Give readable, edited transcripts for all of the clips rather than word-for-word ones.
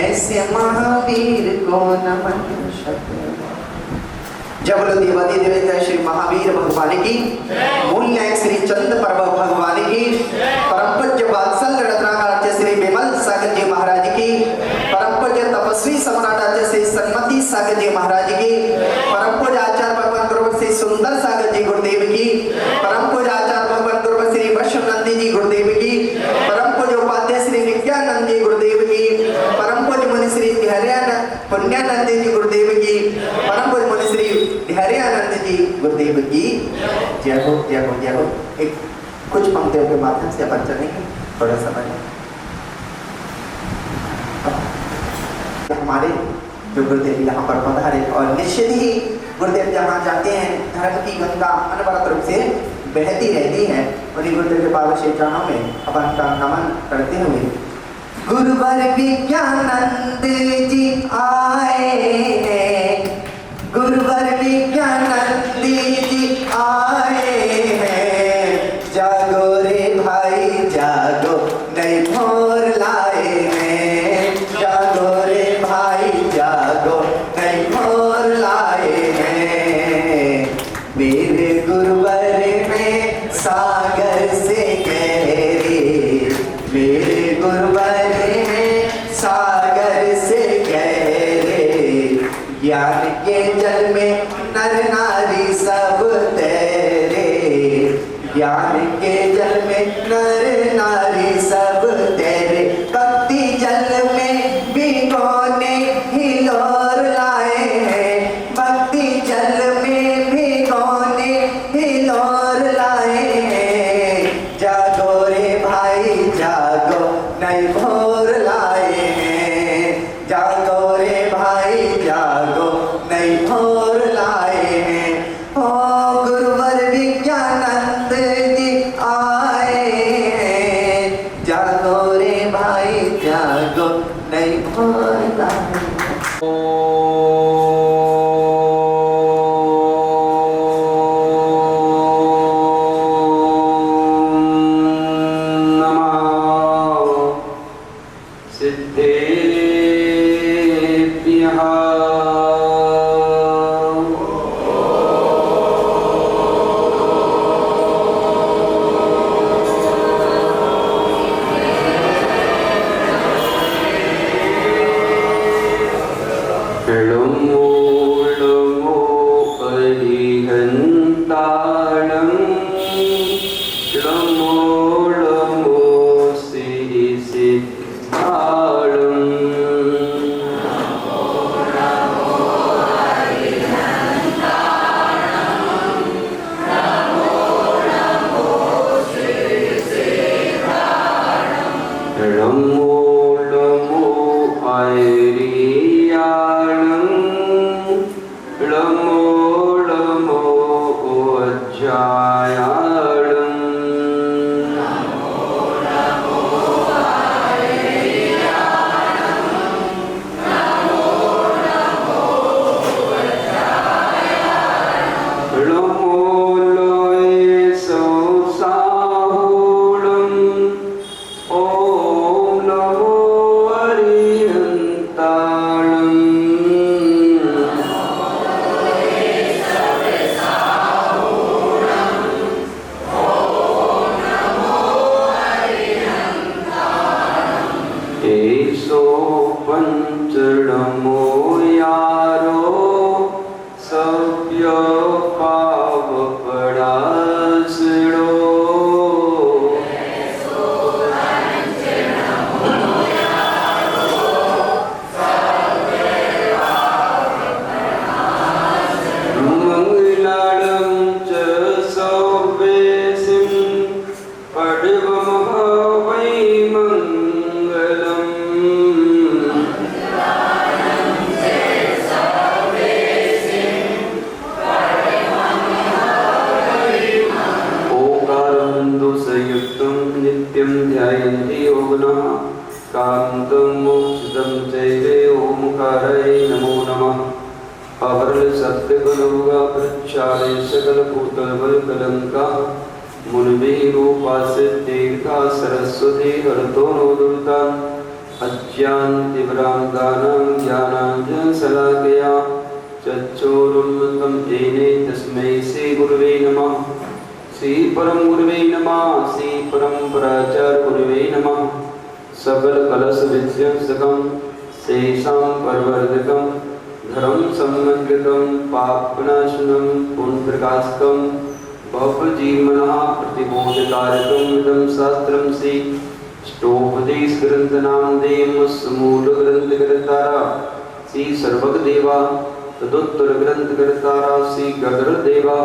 ऐसे महावीर को नमन शक्ति। जब बोलो देवादी देवता श्री महावीर भगवान की, मूल्य श्री चंद प्रभु भगवान की, परम पूज्य वात्सल्य रत्नाकर श्री विमल सागर जी महाराज की, परम पूज्य तपस्वी सम्राट श्री सन्मति सागर जी महाराज की, परम पूज्य आचार्य भगवान गुरु श्री सुंदर सागर जी गुरुदेव की, परम पूज्य आचार्य भगवान गुरु श्री वैष्णवनंदी जी गुरुदेव की, परम पूज्य उपाध्याय श्री विज्ञानंद जी गुरुदेव की, परम पूज्य मुनि श्री पुण्यानंद जी गुरुदेव की, परम पूज्य मुनि श्री हरियानंद जी गुरुदेव की जय हो जय हो जय हो। एक कुछ पंक्तियों के माध्यम से अपन चलेंगे थोड़ा समय। हमारे जो गुरुदेव यहाँ पर पधारे और निश्चित ही गुरुदेव जहाँ जाते हैं धर्म की गंगा अनवरत रूप से बहती रहती है। उन्हीं गुरुदेव के पावन श्री चरणों में अपन का नमन करते हुए गुरुवर विज्ञानंद जी आए हैं, गुरुवर विज्ञानंद जी आए हैं, जागो रे भाई जागो नई भोर लाए हैं, जागो रे भाई जागो नई भोर लाए हैं। मेरे गुरुवर में सागर से गहरे, मेरे गुरुवर में सागर से गहरे, ज्ञान के जल में नर नारी सब तैरे, ज्ञान के जल में नर नारी सब तैरे, भक्ति जल में भिगोने हिलोर लाए हैं, भक्ति जल में भिगोने हिलोर लाए हैं, जागो रे भाई जागो नई भोर लाए हैं, जागो रे भाई जागो नई भोर लाए हैं। ओ गुरुवर विज्ञानंद जी आए हैं, जागो रे भाई जागो नई भोर लाए हैं। अज्ञानतिमिरान्धकानां ज्ञानाञ्जनशलाकया चक्षुरुन्मिलितं येन तस्मै श्री गुरुवे नमः। श्री परम गुरुवे नमः। श्री परम्पराचार्य गुरुवे नमः। सकल कलश विध्वंसकं शेषां परवर्धकं धर्म सम्मग्गतं पापनाशनं पुण्यप्रकाशकं भवजीवनः प्रतिबोधकारकं इदं शास्त्रं श्री ष्टोपदेशग्रन्थनामधेयं मूलग्रन्थकर्तारा श्री सर्वगदेवा तदुत्तरग्रन्थकर्तारा श्री गगरदेवा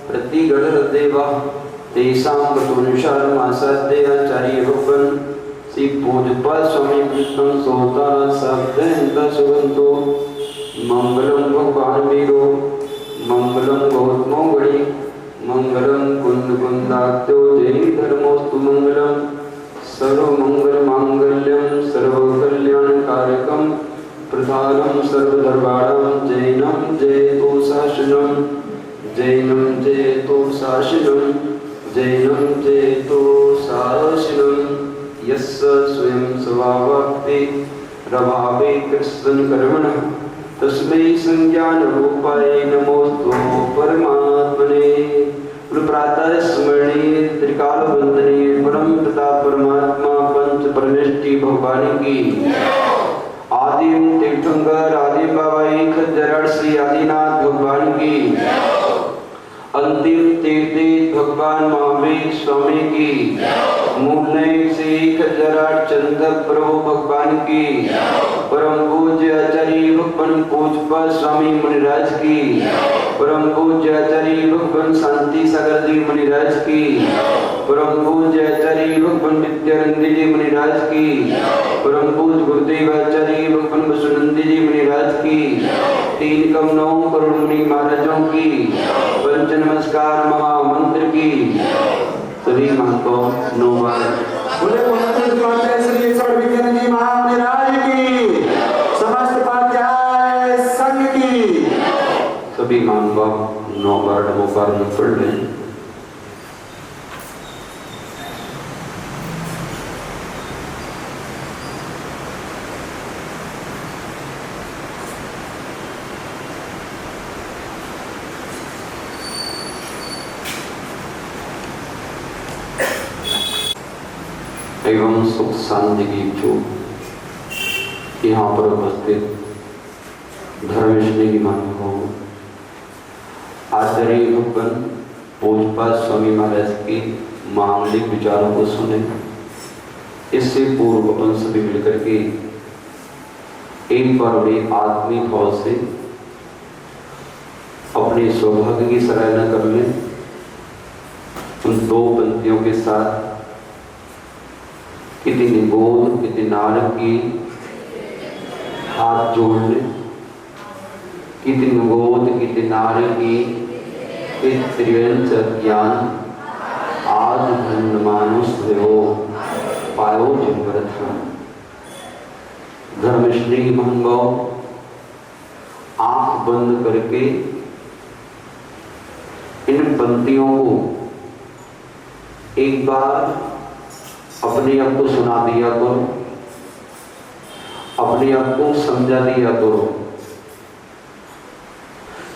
प्रतिगणरदेवा तेषां गतोनुसारमासाद्याचार्य भगवन् श्री पूज्यपाद स्वामी कृष्ण सोतारा शब्दयन्त सुगन्तो मंगलम भगवान वीरो मंगलम गौतमो गणि मंगलम कुंद कुंदात्यो जय धर्मोस्तु मंगलम सर्वमंगल मांगल्यम सर्वकल्याणकारकम प्रधानम सर्वधर्माणां जैनम जयतु शासनम जैनम जयतु शासनम जैनम जयतु शासनम यस्य स्वयं स्वभावक्ति प्रभावे कृष्ण कर्मणः तस्मै संज्ञान रूपाय नमोस्तु परमात्मने। प्रातः स्मरणे त्रिकाल वंदने परम पिता परमात्मा पंच परमेष्टि भगवान की आदिम तीर्थंकर आदिम बाबा एक जरड़ श्री आदिनाथ भगवान की अंतिम तीर्थी भगवान महावीर स्वामी की मूल से जरड़ चंद्र प्रभु भगवान की परम पूज्य आचार्य भगवान पूज्यपाद स्वामी मुनिराज की परम पूज्य आचार्य भगवान शांति सागर जी मुनिराज की परम पूज्य आचार्य भगवान विद्यानंद जी मुनिराज की परम पूज्य गुरुदेव आचार्य भगवान वसुनंदी जी मुनिराज की तीन कम 9 करोड़ मुनि महाराजों की पंच नमस्कार महामंत्र की सभी महंतों 9 बार बोले श्री विज्ञान जी महाराज की समस्त पाध्याय संघ की सभी महानुभाव 9 बार नमोकार में पढ़ लें। एवं सुख शांति की जो यहाँ पर उपस्थित धर्मश्री महानुभाव आचार्य भगवान पूज्यपाद स्वामी महाराज की मांगलिक विचारों को सुने। इससे पूर्व अपन सभी मिलकर के एक बार बड़े आत्मी भाव से अपने सौभाग्य की सराहना कर लें। उन 2 पंक्तियों के साथ कितनी निगोद कितनी नारक की हाथ जोड़ ले, कितनी निगोद कितनी नारक की त्रिवेंच ज्ञान आज धन मानुष हो पायो जिमरथ। धर्मश्री महानुभाव आंख बंद करके इन पंक्तियों को एक बार अपने आप को सुना दिया करो, अपने आप को समझा दिया करो,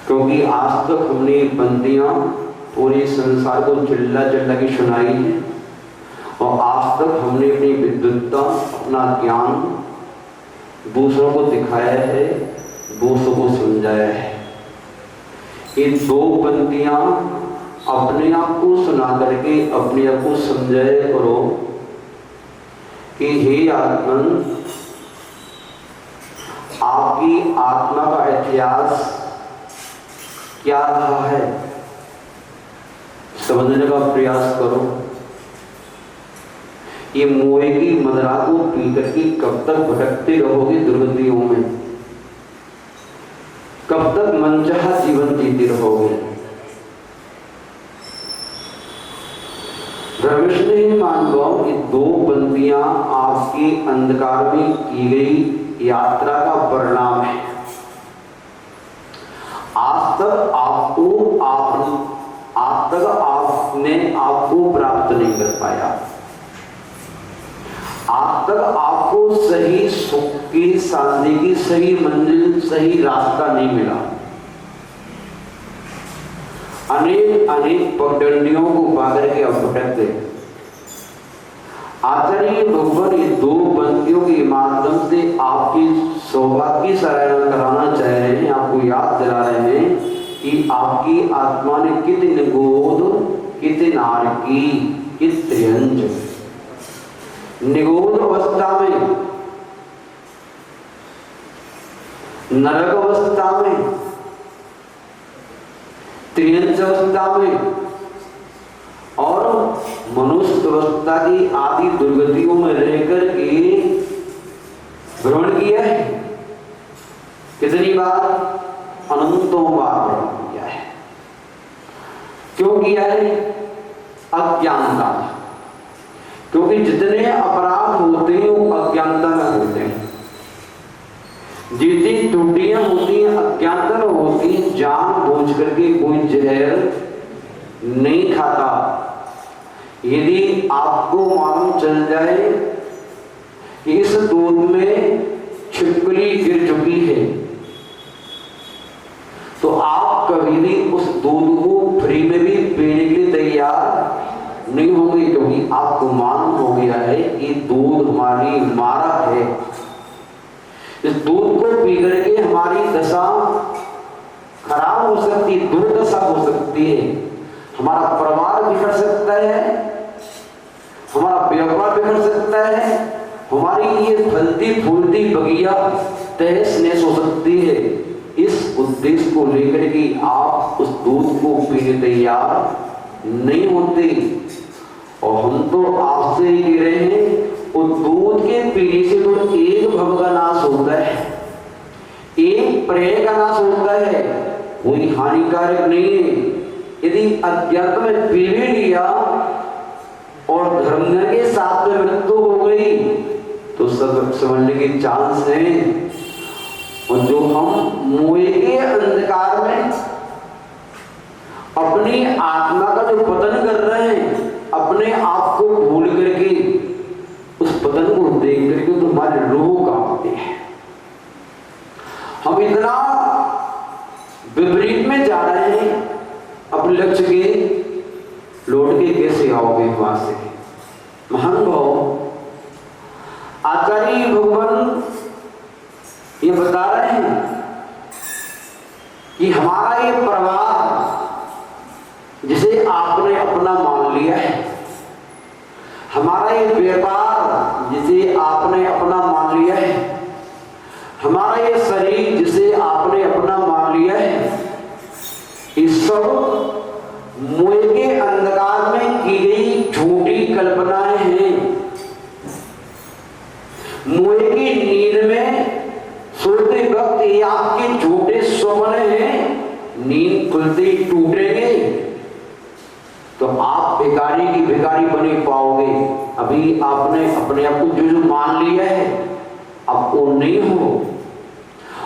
क्योंकि आज तक हमने पंक्तियां पूरे संसार को चिल्ला चिल्ला की सुनाई है और आज तक हमने अपनी विद्वत्ता अपना ज्ञान दूसरों को दिखाया है, दूसरों को समझाया है। ये 2 पंक्तियां अपने आप को सुना करके अपने आप को समझाया करो कि हे आत्मन, आपकी आत्मा का इतिहास क्या रहा है समझने का प्रयास करो। ये मोए की मदरा को पी करके कब तक भटकते रहोगे दुर्गतियों में, कब तक मनचाहा जीवन जीते रहोगे। धर्मश्री महानुभाव ये 2 पंक्तियां आपकी अंधकार में की गई यात्रा का परिणाम है। आज तक आपने आपको प्राप्त नहीं कर पाया। आज तक आपको सही सुख की, शांति की सही मंजिल, सही रास्ता नहीं मिला। अनेक अनेक पगडंडियों को पाकर के आप भटकते। आचार्य भगवान ये दो पंक्तियों के माध्यम से आपकी सौभाग्य सराहना कराना चाह रहे हैं, आपको याद दिला रहे हैं कि आपकी आत्मा ने कित निगोद, कित नारकी, कित त्रियंज। निगोद अवस्था में, नरक अवस्था में, त्रियंज अवस्था में और मनुष्य अवस्था की आदि दुर्गतियों में रहकर के भ्रमण किया है। कितनी बार? अनंतों बार भ्रमण किया है। क्यों किया है? अज्ञानता। क्योंकि जितने अपराध होते हैं वो अज्ञानता में होते हैं। जितनी त्रुटियां होती हैं अज्ञानता में होती हैं। जान बूझ करके कोई जहर नहीं खाता। यदि आपको मालूम चल जाए कि इस दूध में छिपकली गिर चुकी है तो आप कभी भी उस दूध को फ्री में भी पीने के लिए तैयार नहीं होंगे, क्योंकि आपको मालूम हो गया है कि दूध हमारी मारा है। इस दूध को पी करके हमारी दशा खराब हो सकती है, दुर्दशा हो सकती है। हमारा परिवार बिगड़ सकता है, हमारा व्यापार बिगड़ सकता है, हमारी ये फलती फूलती बगिया तहस नहस हो सकती है। इस उद्देश्य को लेकर के आप उस दूध को पीने तैयार नहीं होते। और हम तो आपसे ही कह रहे हैं, उस दूध के पीने से तो एक भव का नाश होता है, एक प्रेम का नाश होता है, कोई हानिकारक नहीं है। यदि अज्ञात में पी भी लिया और धर्मधन के साथ में मृत्यु हो गई तो सब समझने के चांस हैं। और जो हम मोह के अंधकार में अपनी आत्मा का जो पतन कर रहे हैं, अपने आप को भूल करके उस पतन को देख करके तो हमारे रूह कांपते हैं। हम इतना विपरीत में जा रहे हैं, अपने लक्ष्य के लौट के कैसे आओगे वहां से? महान भाव आचार्य भगवान ये बता रहे हैं कि हमारा ये परिवार जिसे आपने अपना मान लिया है, हमारा ये व्यापार जिसे आपने अपना मान लिया है, हमारा ये शरीर जिसे आपने अपना मान लिया है, इस सब मोह के अंधकार में की गई झूठी कल्पनाएं हैं। मोह की नींद में सोते वक्त ये आपके झूठे स्वप्न हैं। नींद खुलते ही टूटेंगे तो आप भिखारी की भिखारी बने पाओगे। अभी आपने अपने आप को जो मान लिया है अब वो नहीं हो।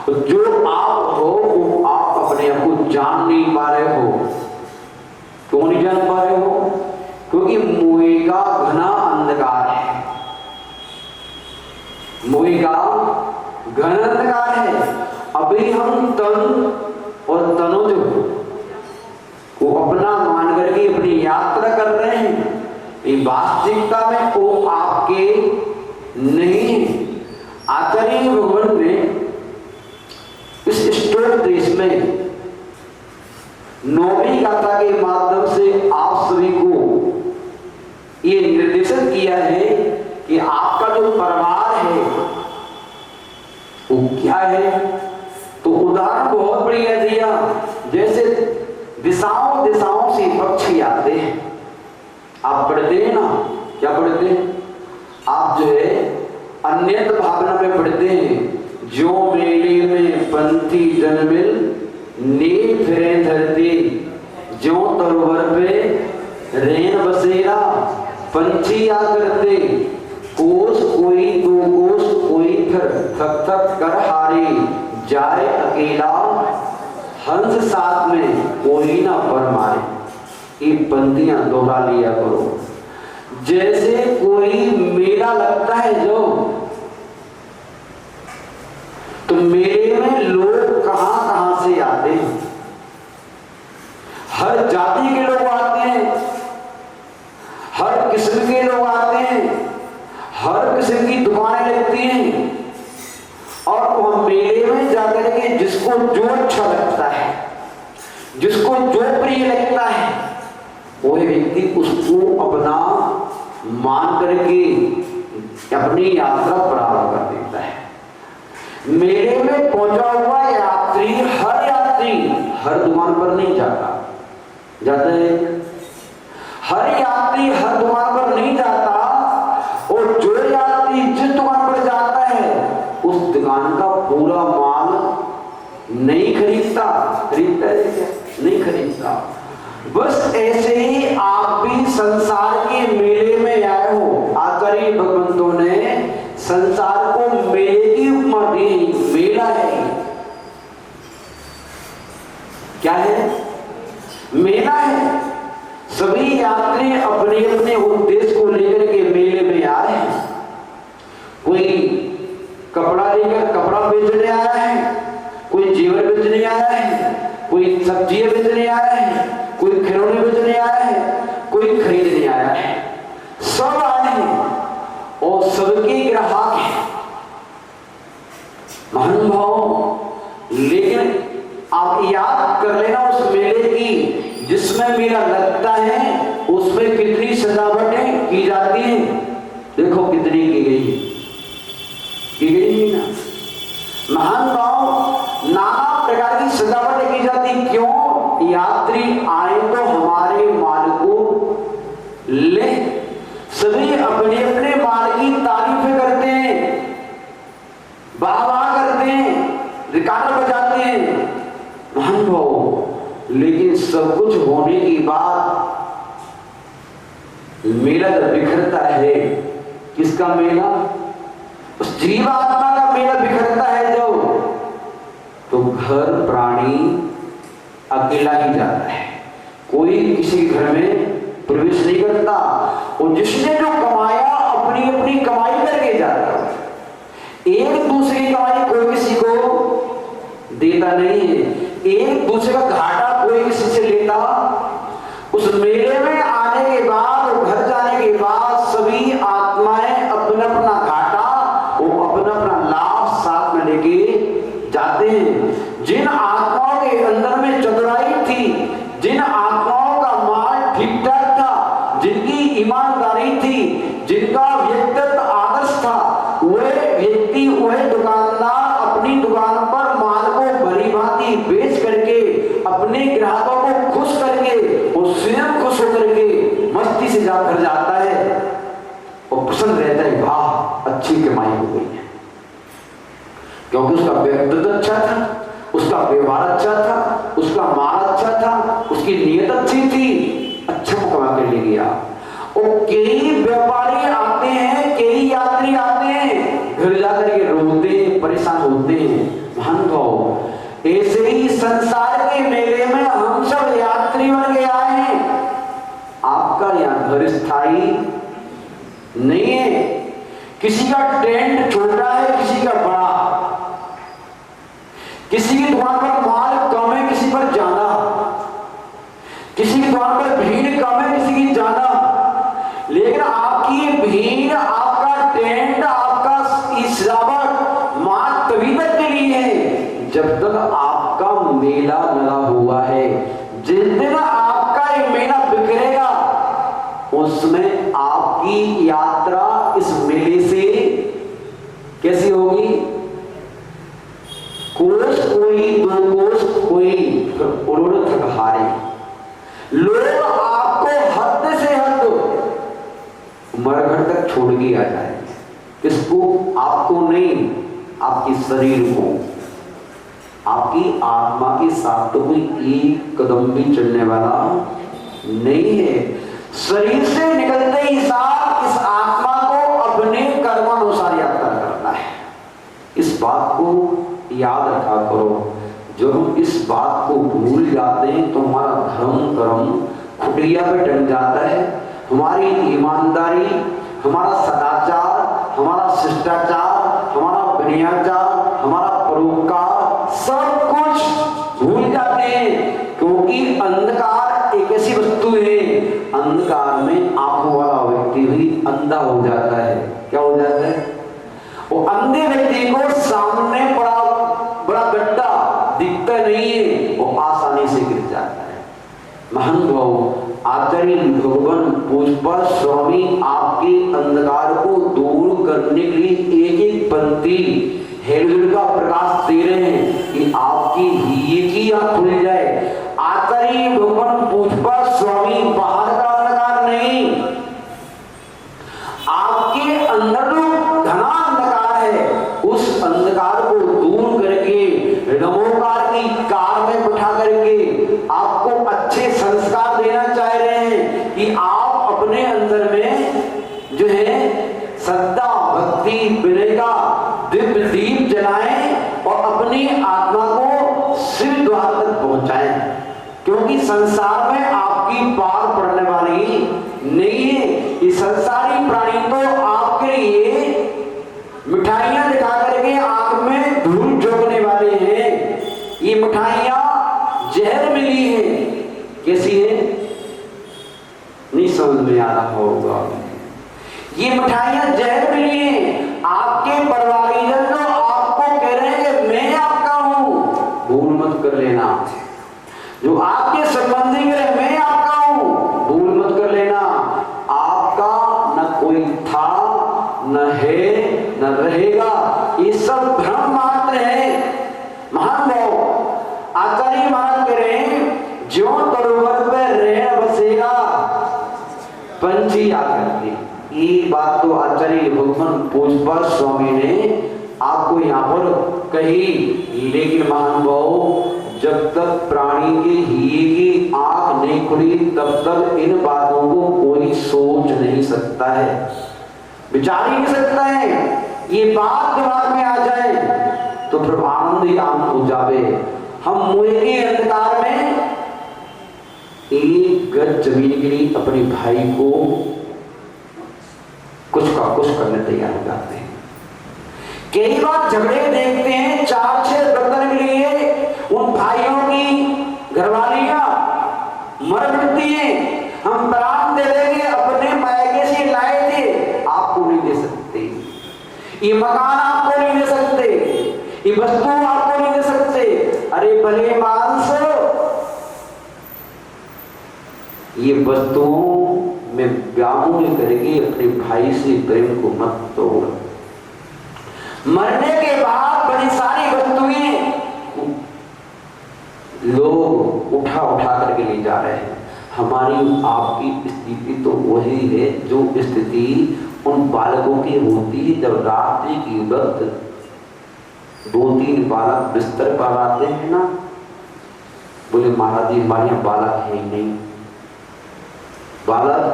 जो आप हो वो आप अपने आप को जान नहीं पा रहे हो। क्यों नहीं जान पा रहे हो? क्योंकि मोह का घना अंधकार है। मोह का घना अंधकार है। अभी हम तन और तनुज को अपना मान करके अपनी यात्रा कर रहे हैं। वास्तविकता में वो आपके नहीं है। आचार्य भगवान ने इस स्टोर देश में 9वीं गाथा के माध्यम से आप सभी को ये निर्देशित किया है कि आपका जो परिवार है वो क्या है। तो उदाहरण बहुत बढ़िया दिया, जैसे दिशाओं दिशाओं से पक्षी आते हैं। आप पढ़ते हैं ना, क्या पढ़ते हैं आप? जो है अन्यत भावना में पढ़ते हैं, जो मेले में पंथी जनमिल नील फिरे धरती, जो तरोवर पे रेन बसेरा पंछी आ करते, कोस कोई दो कोस कोई फिर थक थक कर हारे, जाए अकेला हंस साथ में कोई ना पर मारे। ये पंक्तियां दोहरा लिया करो। जैसे कोई मेला लगता है जो, तो मेले में लोग कहां कहां से आते हैं, हर जाति के लोग आते हैं, हर किस्म के लोग आते हैं, हर किस्म की दुकानें लगती हैं, और वह मेले में जाकर के जिसको जो अच्छा लगता है, जिसको जो प्रिय लगता है, वो व्यक्ति उसको अपना मान करके अपनी यात्रा प्रारंभ कर देता है। मेले में पहुंचा हुआ यात्री हर दुकान पर नहीं जाता है, हर यात्री हर दुकान पर नहीं जाता, और जो यात्री जिस दुकान पर जाता है उस दुकान का पूरा माल नहीं खरीदता है क्या? नहीं खरीदता। बस ऐसे ही आप भी संसार के मेले में आए हो। आचार्य भगवंतों ने संसार को मेले की उपमा दी। मेला है, क्या है? मेला है। सभी यात्री अपने अपने उद्देश्य को लेकर के मेले में आए हैं। कोई कपड़ा लेकर कपड़ा बेचने आया है, कोई जेवर बेचने आया है, कोई सब्जियां बेचने आया है, कोई खिलौने बेचने आया है, कोई खरीदने आया है। सब आए हैं और सबके ग्राहक हैं, महानुभाव। लेकिन आप याद कर लेना उस मेले की, जिसमें मेला लगता है उसमें कितनी सजावटें की जाती हैं। देखो कितनी की गई ना। महानुभाव, नाना प्रकार की सजावटें की जाती। क्यों? यात्री आए तो हमारे माल को ले। सभी अपने अपने माल की तारीफें करते हैं, वाह वाह करते हैं, रिकॉर्ड बजाते हैं, महानुभाव। लेकिन सब कुछ होने के बाद मेला जब बिखरता है, किसका मेला? उस जीवात्मा का मेला बिखरता है जो, तो घर प्राणी अकेला ही जाता है, कोई किसी घर में प्रवेश नहीं करता। और जिसने जो कमाया अपनी अपनी कमाई करके जाता है, एक दूसरे की कमाई कोई किसी को देता नहीं है, एक दूसरे का घाटा कोई किसी से लेता। उस मेले में आने के बाद, घर जाने के बाद सभी आत्माएं अपना अपना घाटा और अपना अपना लाभ साथ में लेके जाते हैं। जिन आत्माओं के अंदर में चतुराई थी, जिन आत्माओं का माल ठीक ठाक था, जिनकी ईमानदारी थी, जिनका व्यक्तित्व आदर्श था, वह व्यक्ति, वह दुकानदार अपनी दुकान पर माल को भली भांति बेच करके अपने ग्राहकों को खुश करके और स्वयं खुश होकर के मस्ती से जाकर जाता है और प्रसन्न रहता है। वाह, अच्छी कमाई हो गई है, क्योंकि उसका व्यक्तित्व अच्छा था, उसका व्यवहार अच्छा था, उसका माल अच्छा था, उसकी नीयत अच्छी थी, अच्छा कमा कर ले गया। और कई व्यापारी आते हैं, कई यात्री आते हैं, घर जाकर के रोते हैं, परेशान होते हैं। महानुभाव, ऐसे ही संसार के मेले में हम सब यात्री बन के आए हैं। आपका यहाँ घर स्थायी नहीं है, किसी का टेंट छोटा है, किसी का बड़ा, किसी की दुकान पर माल कम है, किसी पर ज्यादा, किसी की दुकान पर भीड़ कम है, किसी की ज्यादा। लेकिन आपकी भीड़, आपका टेंट, आपका सजावट माल तभी तक के लिए है जब तक आपका मेला लगा हुआ है। जिस दिन आपका ये मेला बिखरेगा, उसमें आपकी यात्रा इस मेले से कैसी होगी? कोस कोई, दो कोस कोई, उन्होंने थक हारे। लोग आपको हद से हद मरघट तक छोड़ के आ जाए। किसको? आपको नहीं, आपके शरीर को, आपकी आत्मा के साथ तो कोई एक कदम भी चलने वाला नहीं है। शरीर से निकलते ही साथ इस आत्मा को अपने कर्मानुसार यात्रा करना है। इस बात को याद रखा करो। जब हम इस बात को भूल जाते हैं तो हमारा धर्म कर्म खुटिया पे टंग जाता है, हमारी ईमानदारी, हमारा सदाचार, हमारा शिष्टाचार, हमारा विनयाचार, हमारा परोपकार, सब कुछ भूल जाते हैं। क्योंकि अंधकार एक ऐसी वस्तु है, अंधकार में आंखों वाला व्यक्ति भी अंधा हो जाता है। क्या हो जाता है? वो अंधे व्यक्ति को सामने पड़ा बड़ा गड्ढा दिखता नहीं है, वो आसानी से गिर जाता है। महंत भाव आचार्य भगवान पूजपा स्वामी आपके अंधकार को दूर करने के लिए एक एक पंक्ति हेलुल का प्रकाश दे रहे हैं कि आपकी हिये की आंख खुल जाए। आचार्य भगवान पूजपा स्वामी बाहर का अंधकार नहीं, आपके अंदर जो घना अंधकार है उस अंधकार को दूर करके नमोकार की कार में बिठा करके आपको अच्छे संस्कार देना चाह रहे हैं कि आप अपने अंदर में जो है श्रद्धा भक्ति विनय का दिव्य दीप जलाएं और अपनी आत्मा को शिव द्वार तक पहुंचाएं। क्योंकि संसार में आपकी पार पड़ने वाली नहीं है। ये संसारी प्राणी तो आपके लिए मिठाइयां दिखा करके आंख में धूल झोंकने वाले हैं। ये मिठाइयां जहर मिली है। कैसी है? नहीं समझ में आ रहा होगा। ये मिठाइयां जहर मिली है। आपके परिवारीजन तो आपको कह रहे हैं कि मैं आपका हूं, भूल मत कर लेना। जो आपके संबंधी कह रहे मैं आपका हूं, भूल मत कर लेना। आपका न कोई था, न है, न रहेगा। ये सब भ्रम मात्र है। महान भाव आचार्य महाराज कह रहे हैं ज्यों तरोवर पे रह बसेगा पंछी आकर के। ये बात तो आचार्य भगवान पूजपा स्वामी ने आपको यहाँ पर कही। लेकिन महान भाव जब तक प्राणी के हिये की आंख नहीं खुली तब तक इन बातों को कोई सोच नहीं सकता है, विचार ही नहीं सकता है। ये बात दिमाग में आ जाए तो फिर आनंद ही आनंद हो जावे। हम मुए के अंधकार में एक गज जमीन के लिए अपने भाई को कुछ का कुछ करने तैयार हो जाते हैं। कई बार झगड़े देखते हैं 4-6 बर्तन के लिए, उन भाइयों की घरवालियां मर मिटती हैं। हम प्राण दे देंगे, अपने मायके से लाए थे, आपको नहीं दे सकते। ये मकान आपको नहीं दे सकते, ये वस्तु आपको नहीं दे सकते। अरे भले मानस, ये वस्तुओं में व्यामोह करके अपने भाई से प्रेम को मत तोड़। मरने के बाद बड़ी सारी वस्तुएं लोग उठा उठा करके ले जा रहे हैं। हमारी आपकी स्थिति तो वही है जो स्थिति उन बालकों की होती है जब रात्रि की वक्त 2-3 बालक बिस्तर पर आते हैं ना, बोले महाराज जी हमारे यहाँ बालक है ही नहीं, बालक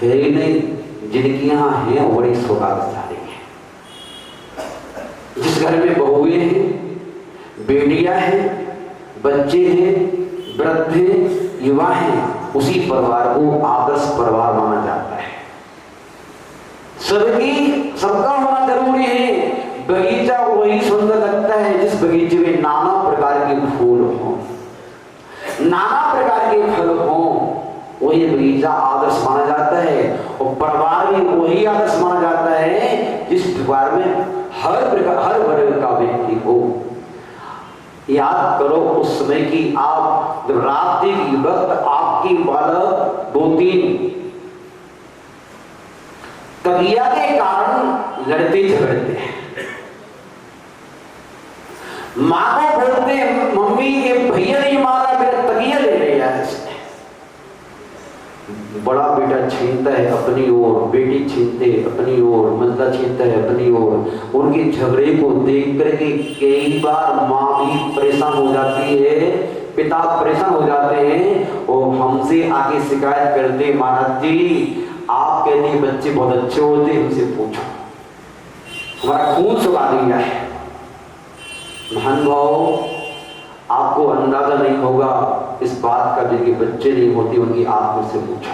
है ही नहीं। जिनके यहाँ है बड़ी सौभाग्यशाली है। जिस घर में बहुएं हैं, बेटियां हैं, बच्चे हैं, वृद्ध हैं, युवा हैं, उसी परिवार को आदर्श परिवार माना जाता है। सबका होना जरूरी है। बगीचा वही सुंदर लगता है जिस बगीचे में नाना प्रकार के फूल हों, नाना प्रकार के फल हों, वही बगीचा आदर्श माना जाता है। और परिवार भी वही आदर्श माना जाता है जिस परिवार में हर वर्ग का व्यक्ति हो। याद करो उस समय की आप जब रात्रि की वक्त आपकी बालक 2-3 तकिया के कारण लड़ते झगड़ते हैं। माँ को बोलते हैं मम्मी ये भैया नहीं मारा, मेरा तकिया ले लिया है इसने। बड़ा बेटा छीनता है अपनी ओर, बेटी छीनते अपनी ओर, मंदा छीनता है अपनी ओर। उनके झगड़े को देख करके कई बार माँ भी परेशान हो जाती है, पिता परेशान हो जाते हैं और हमसे आगे शिकायत करते महाराज जी आप कहते बच्चे बहुत अच्छे होते, हमसे पूछो, हमारा खून सुखा दिया है। महान भाव आपको अंदाजा नहीं होगा इस बात का, जिनके बच्चे नहीं होते उनकी आप मुझसे पूछा।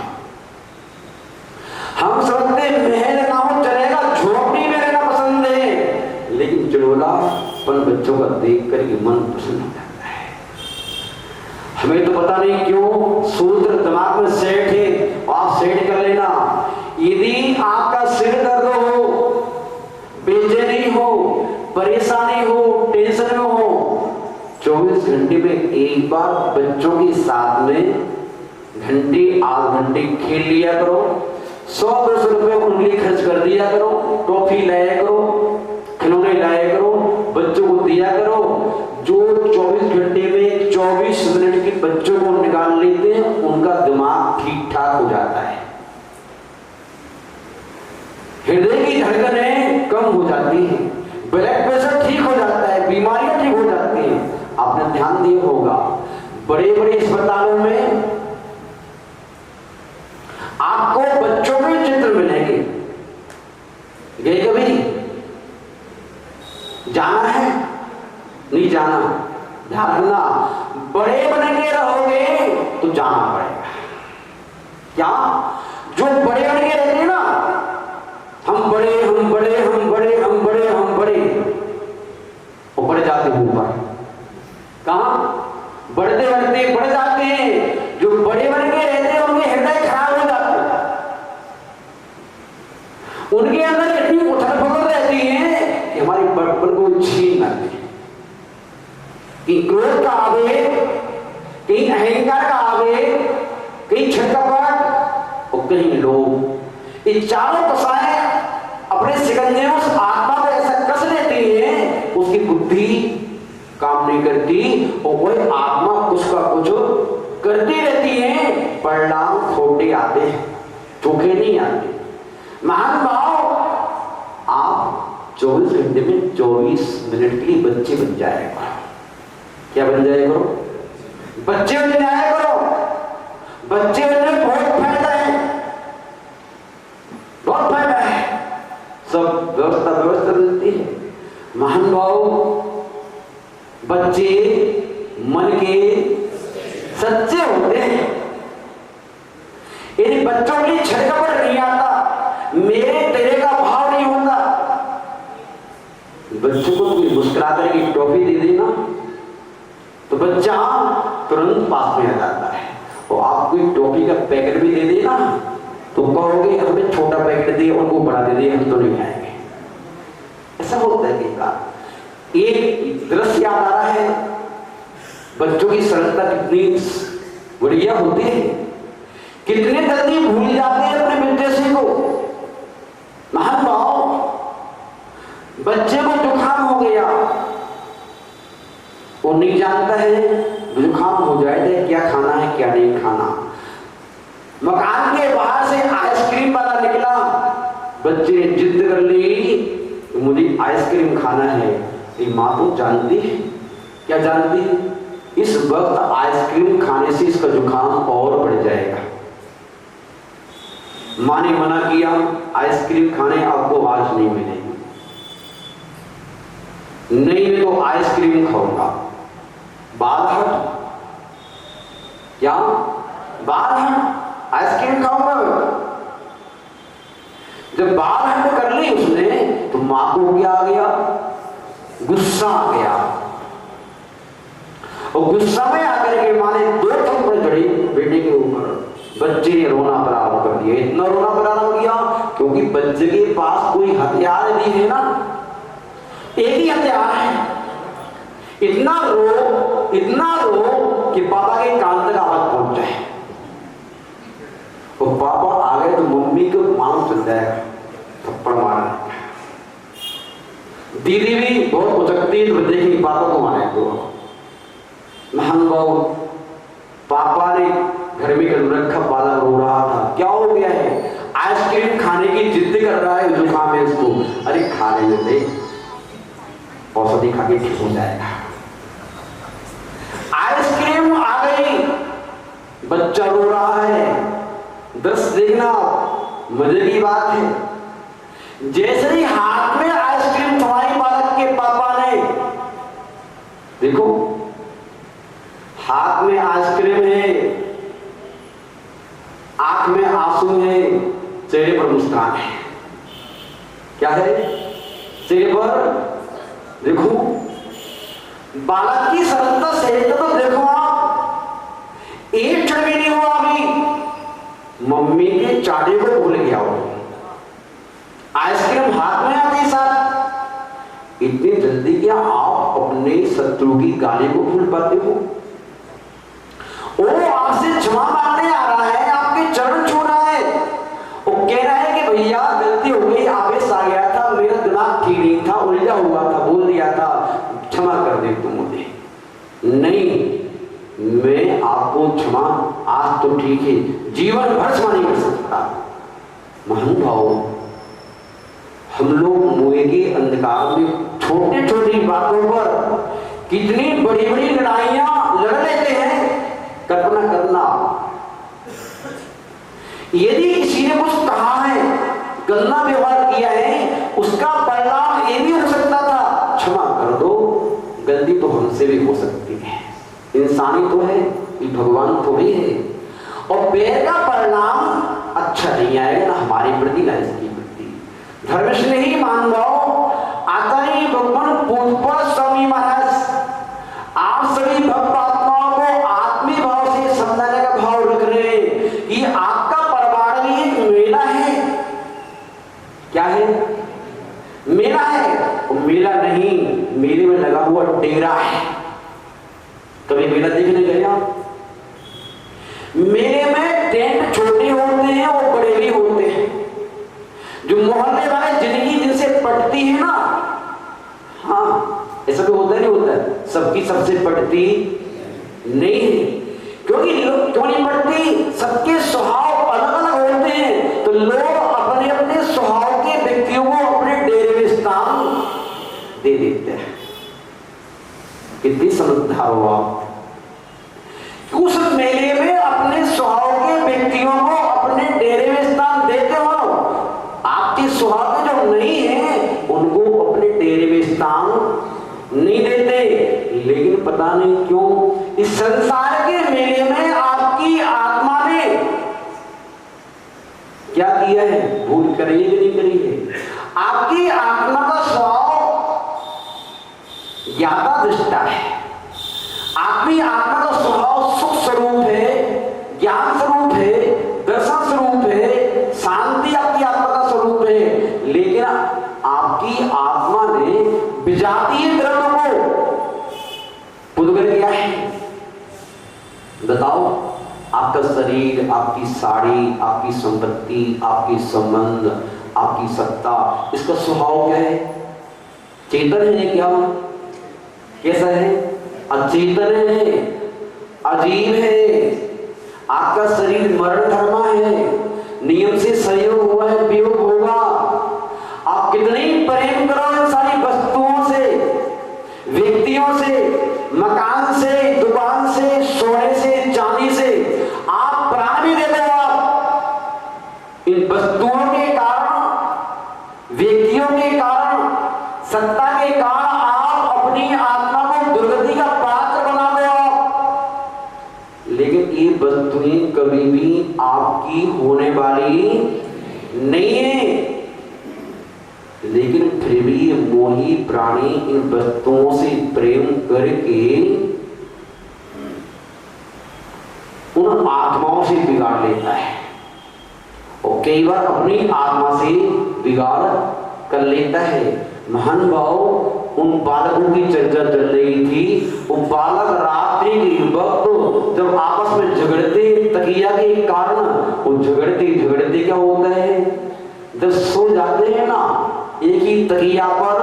हम समझते महल ना हो चलेगा, झोपड़ी में रहना पसंद है, लेकिन चिड़ोलापन बच्चों का देख कर के मन प्रसन्न हो जाता है। हमें तो पता नहीं क्यों सूत्र दिमाग में सेट है, आप सेट कर लेना। यदि आपका सिर दर्द हो, बेचैनी हो, परेशानी हो, टेंशन में हो, 24 घंटे में एक बार बच्चों के साथ में घंटे आध घंटे खेल लिया करो। 100-200 रुपए उंगली खर्च कर दिया करो, टॉफी लाया करो, खिलौने लाया करो, बच्चों को दिया करो। जो 24 घंटे में 24 मिनट के बच्चों को निकाल लेते हैं, उनका दिमाग ठीक ठाक हो जाता है, हृदय की धड़कनें कम हो जाती है, ब्लड प्रेशर ठीक हो जाता है, बीमारियां ठीक हो जाती हैं। आपने ध्यान दिया होगा बड़े बड़े अस्पतालों में आपको बच्चों के चित्र मिलेंगे। गए कभी? जाना है? नहीं जाना? ध्यान रखना, बड़े बन के रहोगे तो जाना पड़ेगा। क्या? जो बड़े बन के रहते हैं ना, हम बड़े हम बड़े हम बड़े हम बड़े हम बड़े, वो बढ़ जाते हैं ऊपर। कहां? बढ़ते बढ़ते बढ़ जाते हैं। जो बड़े बन के रहते हैं उनके हृदय खराब हो जाते हैं, उनके अंदर इतनी उथल पुथल रहती है कि हमारी बड़पन को छीन ना दे। कहीं क्रोध का आवेग, कहीं अहंकार का आवेग, कहीं छटपट और कहीं लोभ, ये चारों दशाएं अपने सिकंजे में उस आत्मा को ऐसा कस लेती है, उसकी बुद्धि काम नहीं करती और वह आत्मा कुछ का कुछ करती रहती है। परिणाम खोटे आते हैं, चोखे नहीं आते। महान भाव, आप 24 घंटे में 24 मिनट के लिए बच्चे बन जाया करो। क्या बन जाया करो? बच्चे बन जाया करो। बच्चे बनने में बहुत फायदा है, बहुत फायदा है। सब व्यवस्था मिलती है। महान भाव, बच्चे मन के सच्चे होते हैं। यदि बच्चों के लिए छटपट नहीं आता, मेरे तेरे का भाव नहीं होता, बच्चों को कोई मुस्कुरा करके टॉफी दे देना तो बच्चा तुरंत पास में आ जाता है। और आप कोई टॉफी का पैकेट भी दे देना तो कहोगे हमें छोटा पैकेट दे, उनको बड़ा दे दे, हम तो नहीं आएंगे। ऐसा होता है कई बार। एक दृश्य याद आ रहा है, बच्चों की सरलता कितनी बढ़िया होती है, कितने जल्दी भूल जाते हैं अपने विद्यार्थी को। महान भाव, बच्चे को जुकाम हो गया, वो नहीं जानता है जुकाम हो जाए तो क्या खाना है क्या नहीं खाना। मकान के बाहर से आइसक्रीम वाला निकला, बच्चे ने जिद कर ली मुझे आइसक्रीम खाना है। ये माँ तो जानती है, क्या जानती है? इस वक्त आइसक्रीम खाने से इसका जुकाम और बढ़ जाएगा। माँ ने मना किया, आइसक्रीम खाने आपको आज नहीं मिलेगी। नहीं मैं तो आइसक्रीम खाऊंगा। बाल हट, क्या बाल हट, आइसक्रीम खाऊंगा। जब बाल हट कर ली उसने तो माँ को क्या आ गया? गुस्सा आ गया। और गुस्सा में आकर के माँ ने 2 थप्पड़ जड़ी बेटे के ऊपर। बच्चे ने रोना प्रारंभ कर दिया। इतना रोना प्रारंभ किया क्योंकि बच्चे के पास कोई हथियार नहीं है ना, एक ही हथियार है। इतना रो कि पापा के कान तक आवाज पहुंच जाए। और पापा आ गए तो मम्मी को मालूम चल जाएगा, थप्पड़ मारना। दीदी भी बहुत उचकती है तो देखी पापा को मारे तो। महान भाव, पापा ने घर में कल रखा, बालक रो रहा था। क्या हो गया है? आइसक्रीम खाने की जिद कर रहा है, जुकाम है इसको। अरे खाने में दे, औषधि खा के ठीक हो जाएगा। आइसक्रीम आ गई, बच्चा रो रहा है। दृश्य देखना, मजे की बात है। जैसे ही हाथ में आइसक्रीम थमाई बालक के पापा ने, देखो हाथ में आइसक्रीम है, आंख में आंसू है, चेहरे पर मुस्कान है। क्या है? चेहरे पर देखो बालक की सरलता से तो देखो आप, एक क्षण भी नहीं हुआ अभी मम्मी के चाटे को भूल गया हो। आइसक्रीम हाथ में आते साथ इतनी जल्दी क्या आप अपने शत्रु की गाली को भूल पाते हो? वो आपसे क्षमा मांगने आ रहा है, आपके चरण छू रहा है, वो कह रहा है कि भैया गलती हो गई, आवेश आ गया था, मेरा दिमाग ठीक नहीं था, उलझा हुआ था, बोल दिया था, क्षमा कर दे तुम मुझे। नहीं, मैं आपको क्षमा आज तो ठीक है, जीवन भर क्षमा नहीं कर सकता। महानुभाव, हम लोग मोह के अंधकार में छोटी छोटी बातों पर कितनी बड़ी बड़ी लड़ाइयां लड़ लेते हैं। कल्पना करना, यदि किसी ने कुछ कहा है, गंदा व्यवहार किया है, उसका परिणाम ये भी हो सकता था, क्षमा कर दो, गलती तो हमसे भी हो सकती है, इंसानी तो है, ये भगवान थोड़ी है, और बैर का परिणाम अच्छा नहीं आएगा, ना हमारी प्रति ना इसकी प्रति। धर्मश ने ही मान लो, आचार्य भगवान पूज्य स्वामी महाराज आप सभी भक्त आत्माओं को आत्मीय भाव से समझाने का भाव रख रहे हैं कि आपका परिवार भी एक मेला है। क्या है? मेला है। मेला नहीं, मेले में लगा हुआ डेरा है। कभी मेला देखने गए आप? मेले में टेंट छोटे होते हैं और बड़े भी होते हैं। जो मोहल्ले वाले जिंदगी जिनसे पटती है ना, हाँ ऐसा भी होता नहीं होता है, सबकी सबसे पटती नहीं है, क्योंकि लोग क्यों नहीं पटती? सबके स्वभाव अलग अलग होते हैं, तो लोग अपने अपने स्वभाव के व्यक्तियों को अपने डेरे में स्थान दे देते हैं। कितनी समझदार हो आप? उस मेले में अपने स्वभाव के व्यक्तियों को अपने डेरे में स्थान देते हो, आपके स्वभाव के जो नहीं है उनको अपने डेरे में स्थान नहीं देते। लेकिन पता नहीं क्यों इस संसार के मेले में आपकी आत्मा ने क्या किया है? भूल करी है कि नहीं करी है? आपकी आत्मा का स्वभाव ज्ञाता दृष्टा है। आपकी आत्मा का स्वभाव सुख स्वरूप है, ज्ञान स्वरूप है, दर्शन स्वरूप है, शांति आपकी आत्मा का स्वरूप है। लेकिन आपकी आत्मा ने विजातीय द्रव्य को पुद्गल किया है। बताओ, आपका शरीर, आपकी साड़ी, आपकी संपत्ति, आपकी संबंध, आपकी सत्ता, इसका स्वभाव क्या है? चेतन है क्या? कैसा है? अचेतन है, अजीब है। आपका शरीर मरण धर्मा है, नियम से संयोग हुआ है, वियोग होगा। आप कितने ही प्रेम करो इन सारी वस्तुओं से, व्यक्तियों से, मकान से, दुकान से, सोने से, चांदी से, आप प्राण भी दे दो, आप इन वस्तुओं के कारण, व्यक्तियों के कारण, सत्ता के कारण आप अपनी आत्मा को दुर्गति का पात्र बना दो आप। लेकिन ये वस्तुएं कभी भी आपकी होने वाली नहीं है। लेकिन फिर भी ये मोही प्राणी इन वस्तुओं से प्रेम करके उन आत्माओं से बिगाड़ लेता है, और कई बार अपनी आत्मा से बिगाड़ कर लेता है। महान भाव, उन बालकों की चर्चा चल रही थी। वो बालक रात्रि के वक्त जब आपस में झगड़ते, तकिया के कारण वो झगड़ते झगड़ते क्या होता है, जब सो जाते हैं ना, एक ही तकिया पर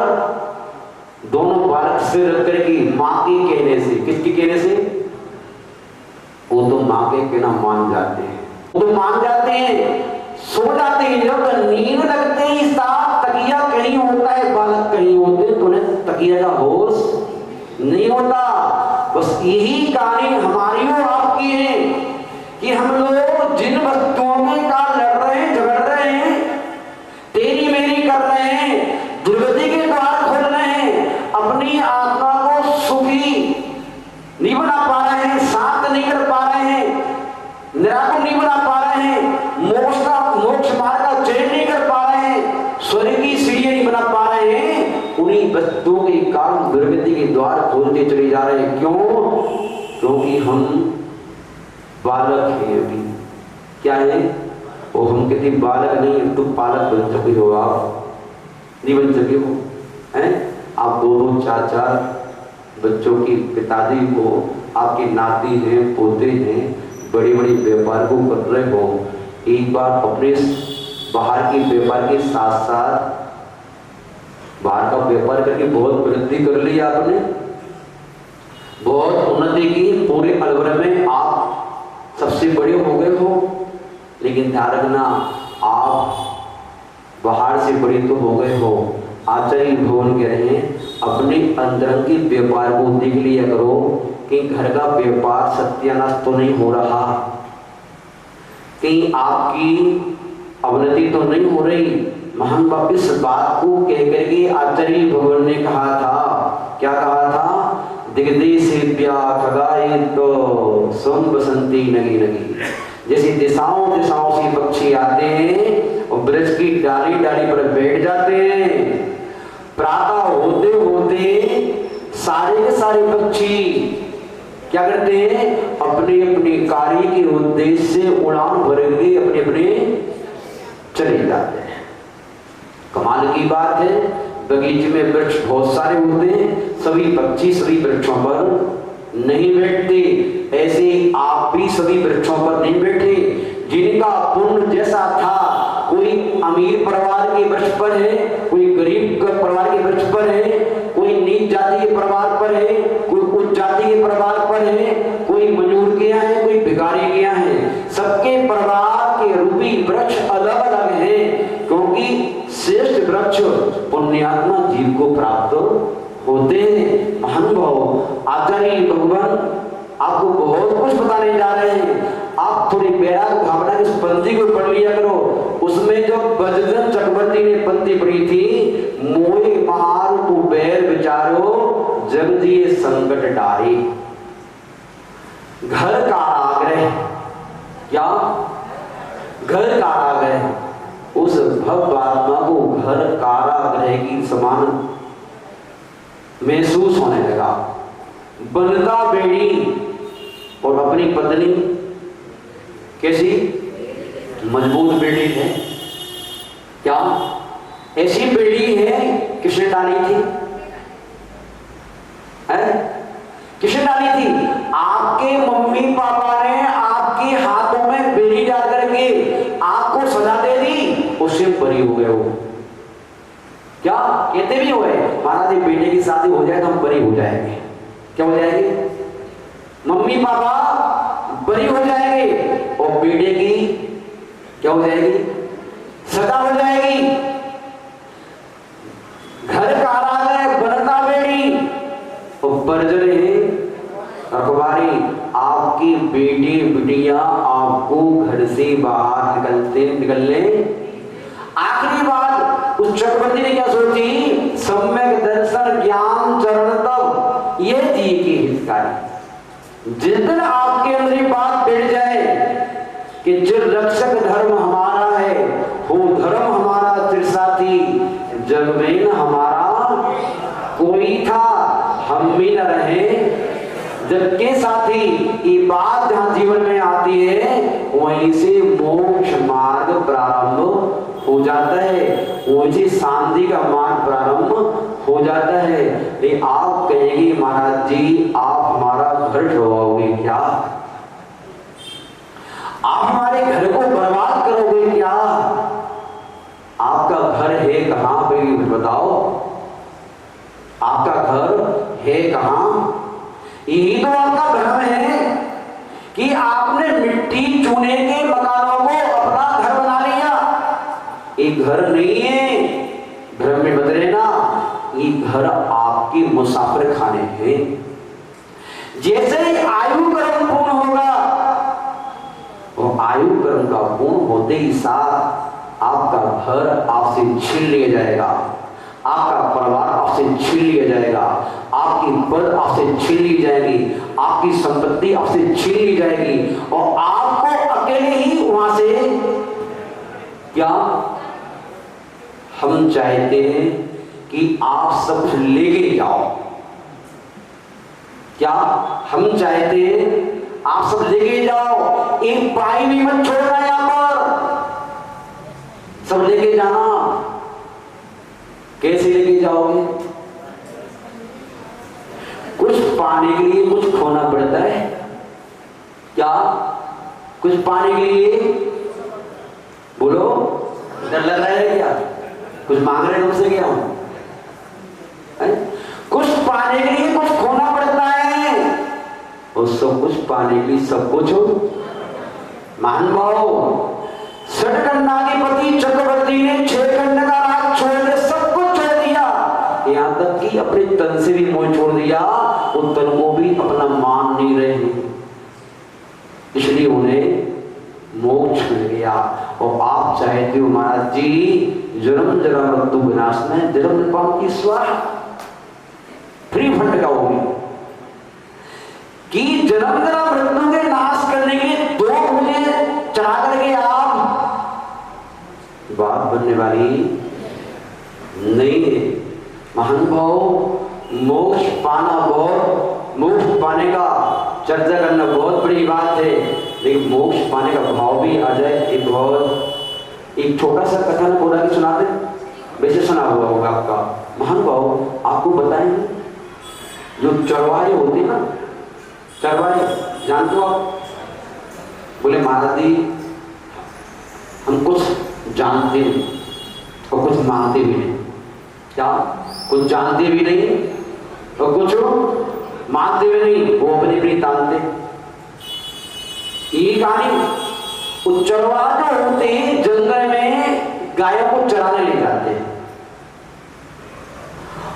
दोनों बालक सिर रख करके मां के कहने से, किसके कहने से? वो तो मां के कहना मान जाते हैं, वो तो मान जाते हैं, सो जाते हैं। जब नींद लगते ही साथ तकिया कहीं होता है, बालक कहीं होते हैं, तो उन्हें तकिया का होश नहीं होता। बस यही कहानी हमारी और आपकी है कि हम लोग जिन वस्तुओं में का लड़ रहे हैं, झगड़ रहे हैं, तेरी मेरी कर रहे हैं, दुर्गति के द्वार खोल रहे हैं, अपनी आत्मा को सुखी नहीं बना पा रहे हैं, शांत नहीं कर पा रहे हैं, निराकुल नहीं बना पा रहे हैं, मोक्ष मार्ग का स्वर्ग की सीढ़ियां नहीं बना पा रहे हैं, उन्हीं वस्तुओं के कारण दुर्गति के द्वार खोलते चले जा रहे हैं। क्यों? क्योंकि हम बालक हैं अभी। क्या है? वो हम कहते बालक नहीं, तुम पालक बन चुके हो, आप नहीं बन सके हो हैं? आप दो चार चार बच्चों की पिताजी को, आपके नाती हैं, पोते हैं, बड़े बड़े व्यापार को कर रहे हो। एक बार अपने बाहर के व्यापार के साथ साथ बाहर का व्यापार करके बहुत वृद्धि कर ली आपने, बहुत उन्नति की, पूरे अलवर में आप सबसे बड़े हो गए हो। लेकिन ध्यान रखना, आप बाहर से बड़े तो हो गए हो। आचार्य भगवान कह रहे हैं अपने अंदर के व्यापार को देख लिया करो कि घर का व्यापार सत्यानाश तो नहीं हो रहा, कहीं आपकी अवनति तो नहीं हो रही। महान बाप इस बात को कह करके आचार्य भगवान ने कहा था, क्या कहा था? दिग्देशेभ्यः खगाय तो स्वं बसंती नगी नगी। जैसे दिशाओं से पक्षी आते हैं और वृक्ष की डाली डाली पर बैठ जाते हैं, प्रातः होते होते सारे के सारे पक्षी क्या करते हैं? अपने अपने कार्य के उद्देश्य से उड़ान भर के अपने अपने चले जाते हैं। कमाल की बात है, बगीचे में वृक्ष बहुत सारे होते हैं, सभी पक्षी सभी वृक्षों पर नहीं बैठते। ऐसे आप भी सभी वृक्षों पर नहीं बैठे। जिनका पुण्य जैसा था, कोई अमीर परिवार के वृक्ष पर है, कोई गरीब परिवार के वृक्ष पर है, कोई नीच जाति के परिवार पर है, कोई उच्च जाति के परिवार पर है, कोई मजूर के यहाँ है, कोई भिखारी के यहाँ है। सबके परिवार के रूपी वृक्ष अलग अलग हैं, क्योंकि श्रेष्ठ वृक्ष पुण्यात्मा जीव को प्राप्त होते हैं। महानुभाव, आचार्य भगवान आपको बहुत कुछ बताने जा रहे हैं। आप थोड़ी बैराग भावना की पंक्ति को पढ़ लिया करो। उसमें जो बजरंग चक्रवर्ती ने पंक्ति पढ़ी थी, मोहे मार कुबेर विचारो जग दिए संकट डारे। घर का आग्रह, क्या घर का आग्रह? उस भव्य आत्मा को घर कारागृह की समान महसूस होने लगा। बनता बेड़ी और अपनी पत्नी कैसी मजबूत बेड़ी है, क्या ऐसी बेड़ी है किसने डाली थी? किसने डाली थी? आपके मम्मी पापा ने आपके हाथों में बेड़ी डाल करके आपको सजा दे दी, उससे बरी हो गए हो। क्या कहते भी हुए महाराज, बेटे की शादी हो जाए तो हम बरी हो जाएंगे। क्या हो जाएगी? मम्मी पापा बरी हो जाएंगे और बेटे की क्या हो जाएगी? सजा हो जाएगी। घर का आग्रह बनता बेड़ी और बरजरे रखवारी। आपकी बेटी बिटिया आपको घर से बाहर निकलने आखिरी बात उस चक्रवर्ती ने क्या सोची? सम्यक दर्शन ज्ञान चरण तब ये जी की हितकारी। जिस दिन आपके अंदर ये बात बैठ जाए कि जो रक्षक धर्म हमारा है, वो धर्म हमारा त्रिसाथी, जग में न हमारा कोई था, हम भी न रहे जग के साथी। ये बात जहां जीवन में आती है, वहीं से मोक्ष मार्ग प्रारंभ हो जाता है, वहीं से शांति का मार्ग प्रारंभ हो जाता है। लेकिन आप कहेंगे महाराज जी, आप हमारा घर ढवाओगे क्या? आप हमारे घर को बर्बाद करोगे क्या? आपका घर है कहां पे बताओ? आपका घर है कहां? यही तो आपका भ्रम है कि आपने मिट्टी चूने के मकानों को अपना घर बना लिया। ये घर नहीं है, भ्रम में मत रहना। ये घर आपकी मुसाफिर खाने हैं। जैसे ही आयु कर्म पूर्ण होगा, वो आयु कर्म का पूर्ण होते ही साथ आपका घर आपसे छीन लिया जाएगा, आपका परिवार आपसे छीन लिया जाएगा, आपकी पद आपसे छीन ली जाएगी, आपकी संपत्ति आपसे छीन ली जाएगी और आपको अकेले ही वहां से क्या हम चाहते हैं कि आप सब कुछ लेके जाओ। क्या हम चाहते हैं आप सब लेके जाओ, एक पाई भी मत छोड़ना, यहां पर सब लेके जाना। कैसे लेके जाओगे? कुछ पाने के लिए कुछ खोना पड़ता है। क्या कुछ पाने के लिए? बोलो, डर लग रहा है क्या? कुछ मांग रहे तुमसे क्या हूं? कुछ पाने के लिए कुछ खोना पड़ता है, और सब कुछ पाने के लिए सब कुछ महान भाव षटकंडाधिपति चक्रवर्ती ने 6 खंड का राज छोड़ के सब कुछ छोड़ दिया, यहां तक कि अपने तन से भी मोह छोड़ दिया। वो तन को भी अपना मान नहीं रहे, इसलिए उन्हें मोक्ष मिल गया। और आप चाहते हो महाराज जी जन्म जरा मृत्यु विनाश में जन्म पाप की स्वाहा फ्री फंड का होगी कि जन्म जरा मृत्यु के नाश करने के 2 मुझे चढ़ा करके आप बात बनने वाली नहीं है। महान भाव मोक्ष पाना बहुत, मोक्ष पाने का चर्चा करना बहुत बड़ी बात है, लेकिन मोक्ष पाने का भाव भी आ जाए। एक छोटा सा कथन बोला कि सुनाते, वैसे सुना हुआ होगा आपका। महान भाव आपको बताएं, जो चरवाहे होते हैं ना, चरवाहे जानते हो आप? बोले महाराज जी हम कुछ जानते नहीं और कुछ मानते भी नहीं। क्या? कुछ जानते भी नहीं और कुछ मानते भी नहीं, वो अपनी अपनी तानते। ये कहानी चरवाहा जो होते हैं जंगल में गायों को चराने ले जाते हैं,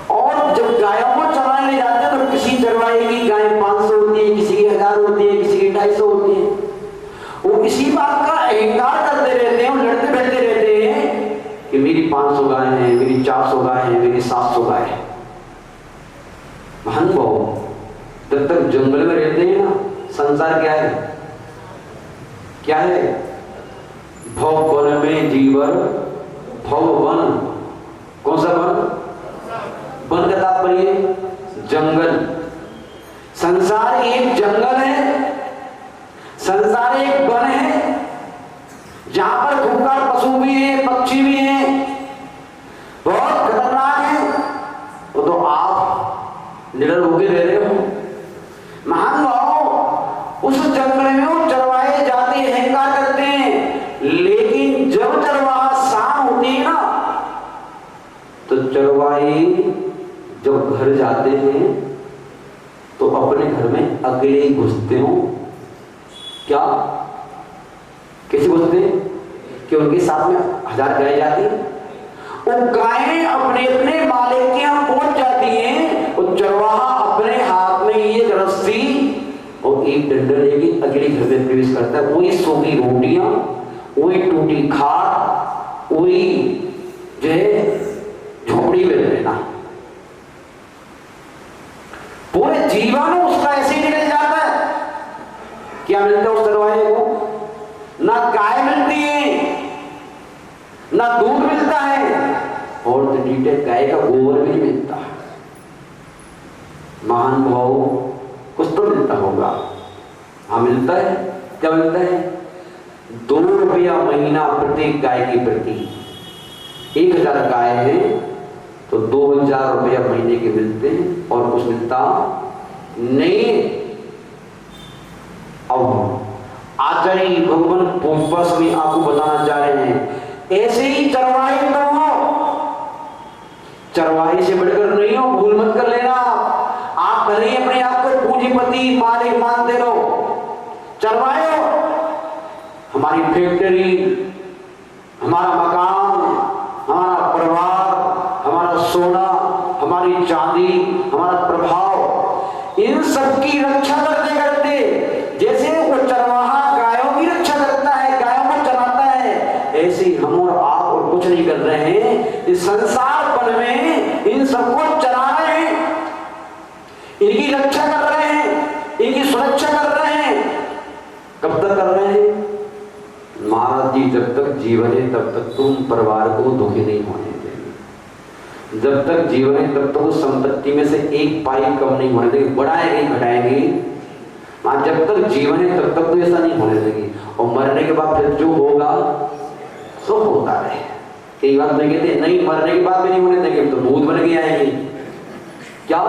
और जब गायों को चराने ले जाते हैं तो किसी चरवाहे की गाय 500 होती है, किसी की 1000 होती है, किसी की 250 होती है। वो इसी बात का अहंकार करते रहते हैं, लड़ते बैठते रहते हैं कि मेरी 500 गाय है, मेरी 400 गाय है, मेरी 700 गाय है। महान भाव जब तक जंगल में रहते हैं ना, संसार क्या है? क्या है? भव वन में जीवन, भव वन। कौन सा वन? वन का तात्पर्य जंगल। संसार एक जंगल है, संसार एक वन है, जहां पर खूंखार पशु भी है, पक्षी भी है, बहुत खतरनाक है। वो तो आप निडर होकर रह रहे हो। महान भाव उस जंगल में वो चरवाहे जाते अहंकार करते हैं, लेकिन जब चरवाहा शाम होती है ना, तो चरवाहे जब घर जाते हैं तो अपने घर में अकेले ही घुसते हो। क्या? कैसे घुसते? कि उनके साथ में 1000 गाय जाती है, वो गायें अपने अपने मालिक के यहाँ पहुंच जाती हैं, और चरवाहा अपने हाथ में ये रस्सी और एक डंडा लेके अकेले घर में प्रवेश करता है। वही सूखी रोटियां, वही टूटी खाट, वही जो है झोपड़ी में रहना, पूरे जीवन उसका ऐसे ही निकल जाता है। क्या मिलता है उस चरवाहे को? ना गाय मिलती है, ना दूध मिलता है, और तो डीटे गाय का गोबर भी मिलता है। महान भाव कुछ तो मिलता होगा। हाँ मिलता है। क्या मिलता है? 2 रुपया महीना प्रत्येक गाय की प्रति। 1000 गाय है तो 2000 रुपया महीने के मिलते हैं, और कुछ मिलता नहीं। अब आचार्य भगवान पुष्पा स्वामी आपको बताना चाह रहे हैं, ऐसे ही चरवाहे तो हो, चरवाहे से बढ़कर नहीं हो, भूल मत कर लेना। आप भले ही अपने आप को पूंजीपति मालिक मानते रहो, चरवाहे हो। हमारी फैक्ट्री, हमारा मकान, हमारा परिवार, हमारा सोना, हमारी चांदी, हमारा प्रभाव, इन सब की रक्षा करते करते जैसे वो चरवाहा गायों की रक्षा करता है, गायों को चलाता है, ऐसे ही हम और आप और कुछ नहीं कर रहे हैं। इस संसारपन में इन सबको चला रहे हैं, इनकी रक्षा कर रहे हैं, इनकी सुरक्षा कर रहे हैं। कब तक कर रहे हैं? महाराज जी जब तक जीवन है तब तक तुम परिवार को दुखी नहीं होने देना। जब तक जीवन है तब तक उस संपत्ति में से एक पाई कम नहीं होने देगी, बढ़ाएगी घटाएगी। जब तक जीवन है तब तक तो ऐसा नहीं होने देगी, और मरने के बाद फिर जो होगा सो होता रहे। कई बात में कहते नहीं मरने के बाद भी नहीं होने देंगे, तो भूत बन के आएंगे। क्या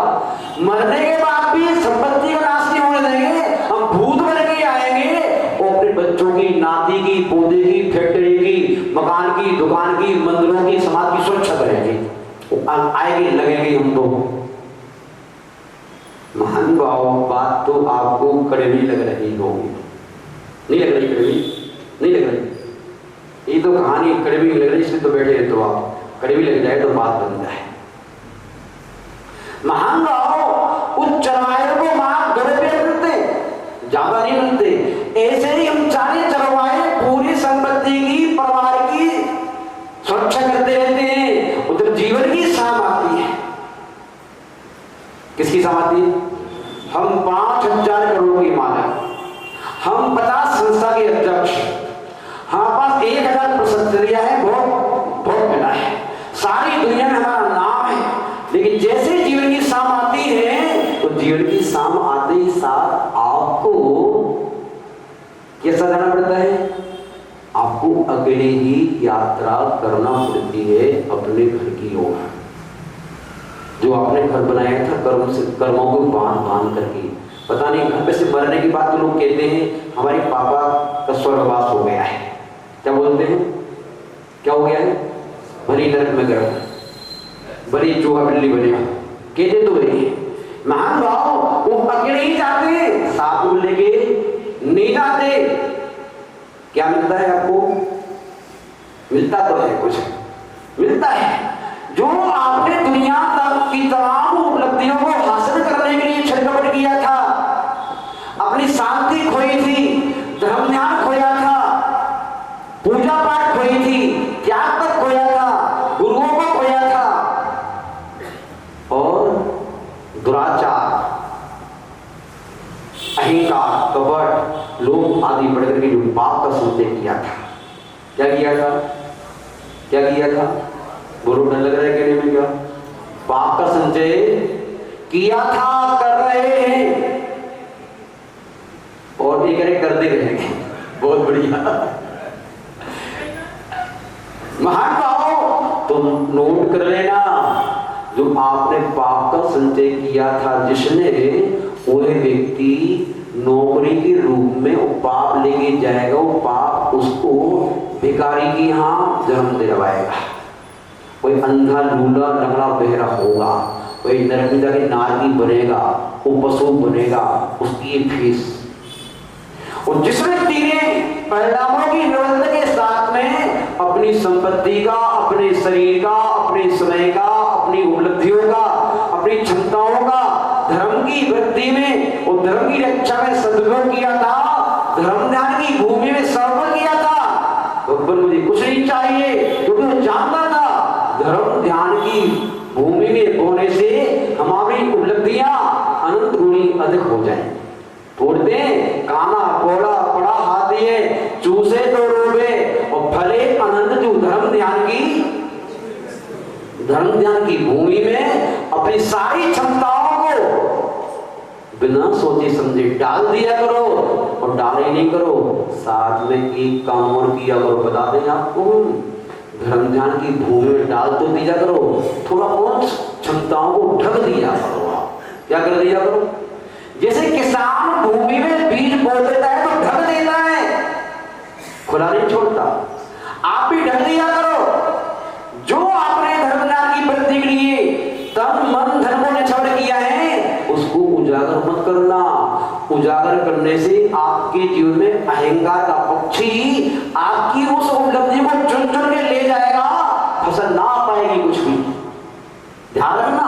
मरने के बाद भी संपत्ति का नाश नहीं होने देंगे, हम भूत बन के आएंगे और अपने बच्चों की, नाती की, पौधे की, फैक्ट्री की, मकान की, दुकान की, मंदिरों की, समाज की सुरक्षा करेंगे। आएंगे लगेंगे हम तो। महान भाव बात तो आपको कड़वी लग रही होगी, नहीं लग रही? कड़वी नहीं लग रही? ये तो कहानी कड़वी लग रही, इसलिए तो बैठे हैं। तो आप कड़वी लग जाए तो बात बन जाए। महान भाव उस चरवाहे को मां गड़े पे मिलते, ज्यादा नहीं मिलते। ऐसे ही हम चाहे चरवाहे पूरी संपत्ति की, परिवार की सुरक्षा करते रहते हैं, उधर जीवन की शाम आती है। किसकी शाम आती है? हम 5000 करोड़ की मालिक, हम 50 संस्था के अध्यक्ष, हमारे पास 1000 प्रशस्तियां है, बहुत मिला है, सारी दुनिया में हमारा नाम है। लेकिन जैसे जीवन की शाम आती है तो जीवन की शाम आते ही साथ आपको कैसा जाना पड़ता है? आपको अकेले ही यात्रा करना पड़ती है अपने घर की ओर। जो आपने घर बनाया था कर्मों को बांध करके। पता नहीं घर पे से मरने की बात तो लोग कहते हैं हमारे पापा का स्वर्गवास हो गया है। क्या बोलते हैं? क्या हो गया है? भरी नरक में गया, बड़ी चूहा बिल्ली बनेगा, कहते तो वही। महान भाव वो अकेले ही जाते, साथ में लेके नहीं जाते। क्या मिलता है आपको? मिलता तो है, कुछ मिलता है। जो आपने दुनिया तक की तमाम उपलब्धियों को हासिल करने के लिए छटपट किया था, अपनी शांति खोई थी, धर्म ध्यान खोया था, पूजा पाठ खोई थी, त्याग तक खोया था, गुरुओं को खोया था, और दुराचार, अहंकार, कपट, लोभ आदि बढ़ करके जो पाप का संचय किया था। क्या किया था? क्या किया था? बोलो, डर लग रहा है कहने में? क्या पाप का संचय किया था, कर रहे हैं, और भी करें, करते रहेंगे। बहुत बढ़िया। महान भाव तुम नोट कर लेना, जो आपने पाप का संचय किया था, जिसने वह व्यक्ति नौकरी के रूप में वो पाप लेके जाएगा, वो पाप उसको भिखारी की यहाँ जन्म दिलवाएगा। कोई अंधा, लूला, लंगड़ा, बहरा होगा, कोई नरक में जाके नारी बनेगा, वो पशु बनेगा, उसकी ये फीस। और जिस व्यक्ति ने परिणामों की निबंधन के साथ में अपनी संपत्ति का, अपने शरीर का, अपने समय का, अपनी उपलब्धियों का, अपनी क्षमताओं का धर्म की वृद्धि में और धर्म की रक्षा में सदुपयोग किया था, धर्म ध्यान की भूमि में समर्पण किया था, भगवान मुझे कुछ नहीं चाहिए, क्योंकि वो जानता था धर्म ध्यान की भूमि में होने से हमारी उपलब्धियां अनंत गुणी अधिक हो जाएंगी। तोड़ते काना कोड़ा पड़ा हाथ दिए, चूसे तो रोबे, और फले अनंत। जो धर्म ध्यान की भूमि में अपनी सारी क्षमताओं को बिना सोचे समझे डाल दिया करो, और डाले नहीं करो, साथ में एक काम और किया करो। बता दें आपको, धर्म ध्यान की भूमि में डाल तो दिया करो, थोड़ा और क्षमताओं को ढक दिया करो। क्या कर दिया करो? जैसे किसान भूमि में बीज बो देता है तो ढक देता है, खुला नहीं छोड़ता। आप भी ढक दिया करो। जो आपने धर्म ध्यान की वृद्धि के लिए तन मन धन को निछावर किया है, उसको उजागर मत करना। उजागर करने से आपके जीवन में अहंकार का पक्षी आपकी उस उपलब्धि को चुन चुन के ले जाएगा, फसल ना पाएगी कुछ भी। ध्यान रखना।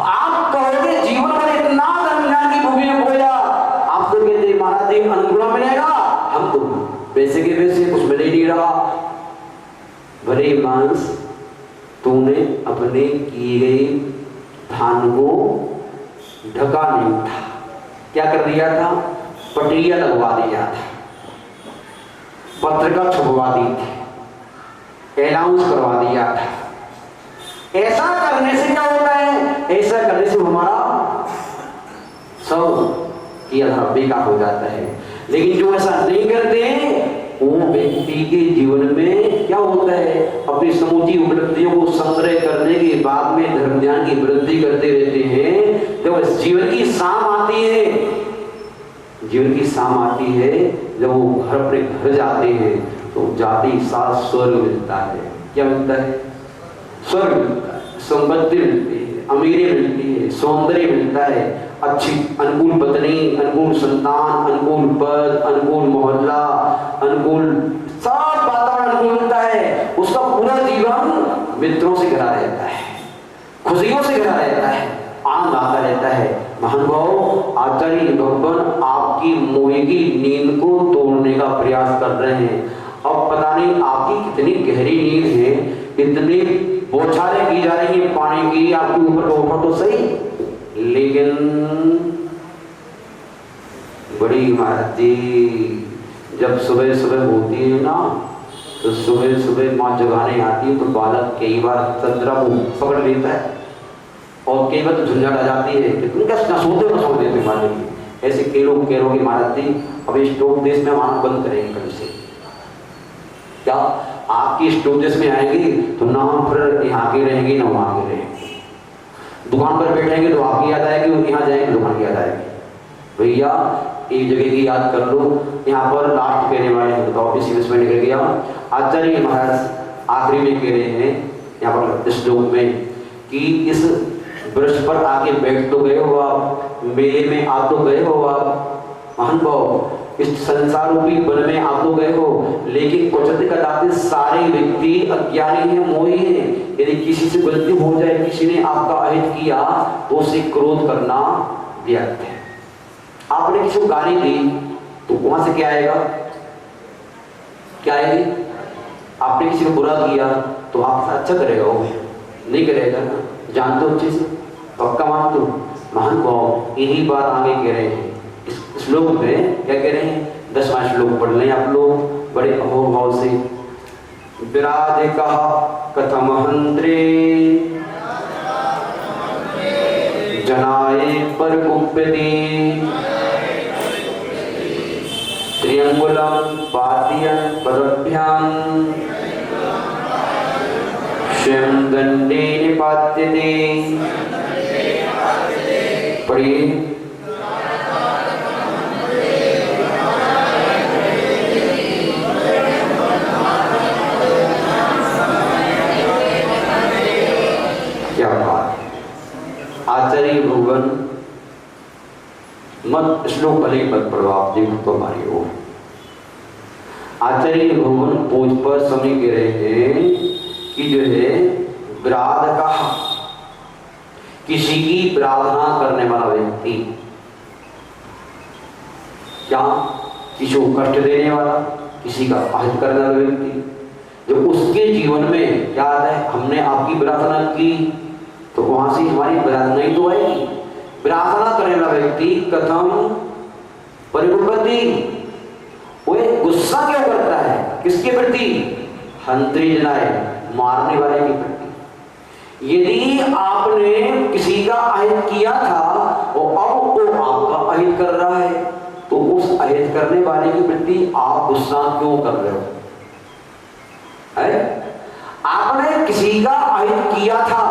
आप कहोगे जीवन में इतना धर्म ध्यान की भूमि में खोया, आप तो कहते महाराज जी अनुग्रह मिलेगा, हम तो पैसे के पैसे कुछ मिल ही नहीं रहा। भले मांस तूने अपने किए गए धान को ढका नहीं था, क्या कर दिया था? पटिया लगवा दिया था, पत्रिका छपवा दी थी, अनाउंस करवा दिया था, ऐसा करने से क्या होता है? ऐसा करने से हमारा सब की आधार बेकार हो जाता है। लेकिन जो ऐसा नहीं करते वो व्यक्ति के जीवन में क्या होता है? अपनी समूची उपलब्धियों को संग्रह करने के बाद में धर्म ज्ञान की वृद्धि करते रहते हैं। जब जीवन की शाम आती है, जीवन की शाम आती है, जब वो घर अपने घर जाते हैं तो जाते ही साथ स्वर्ग मिलता है। क्या मिलता है? स्वर्ग मिलता है, संपत्ति मिलती है, अमीरी मिलती है, सौंदर्य मिलता है, अच्छी अनुकूल पत्नी, अनुकूल संतान, अनुकूल पद, अनुकूल मोहल्ला, अनुकूल सब वातावरण अनुकूल मिलता है। उसका पूरा जीवन मित्रों से घिरा रहता है, खुशियों से घिरा रहता है, आनंद आता रहता है। महानुभाव, आचार्य भगवान आपकी मोह की नींद को तोड़ने का प्रयास कर रहे हैं। अब पता नहीं आपकी कितनी गहरी नींद है, इतनी बौछारें की जा रही है पानी की आपके ऊपर तो सही, लेकिन बड़ी इमारत जब सुबह सुबह होती है ना, तो सुबह सुबह माँ जगाने आती है तो बालक कई बार चंद्रा को पकड़ लेता है और कई बार तो झुंझट आ जाती है कि तुम क्या सोते हो, सो देते मालिक। ऐसे केलों की इमारत थी। अब स्टोव देश में आना बंद करेंगे कल से। क्या आपकी स्टोव देश में आएंगी तो ना हम फिर यहाँ के रहेंगे ना वहाँ के रहेंगे। दुकान पर बैठेंगे तो आपकी याद आएगी, यहाँ जाएंगे दुकान की याद आएगी। भैया एक जगह की याद कर लो, यहाँ पर लास्ट कहने वाले हैं, बताओ इसी में निकल गया। आचार्य महाराज आखिरी में कह रहे हैं यहाँ पर इस श्लोक में कि इस वृक्ष पर आके बैठ तो गए हो आप, मेले में आ तो गए हो आप, महानुभाव इस संसार रूपी वन में आ तो गए हो, लेकिन क्वचित कदाचित सारे व्यक्ति अज्ञानी है, मोही है। यदि किसी से गलती हो जाए, किसी ने आपका अहित किया तो उससे क्रोध करना व्यर्थ है। आपने किसी को गाली दी तो वहां से क्या आएगा? क्या आएगी? आपने किसी को बुरा किया तो आपसे अच्छा करेगा वो, नहीं करेगा ना, जानते हो अच्छे से, पक्का मानते हो। महान भाव यही बात आगे कह रहे हैं इस श्लोक में। क्या कह रहे हैं? 10वां श्लोक पढ़ लें आप लोग बड़े अहोर भाव से। विराधिका कथम हंत्रे जनाए पर कुप्यति त्रियंगुलम पातियन पदभ्याम स्वयं दंडे निपात्यते। पढ़िए। क्या बात। आचार्य भगवान मत श्लोक भले मत पढ़ो आप जी तो हमारी हो। आचार्य भगवान पूज पर समय कह रहे हैं कि जो है विराध का किसी की प्रार्थना करने वाला व्यक्ति, क्या किसी को कष्ट देने वाला, किसी का अहित करने वाला व्यक्ति, जब उसके जीवन में क्या आता है हमने आपकी प्रार्थना की तो वहां से हमारी प्रार्थना ही तो आएगी। प्रार्थना करने वाला व्यक्ति कथम परिकुर्वति, वो गुस्सा क्यों करता है? किसके प्रति? हंत्री जनाए, मारने वाले के प्रति। यदि आपने किसी का अहित किया था और अब वो आपका अहित कर रहा है तो उस अहित करने वाले के प्रति आप गुस्सा क्यों कर रहे हो? है? आपने किसी का अहित किया था,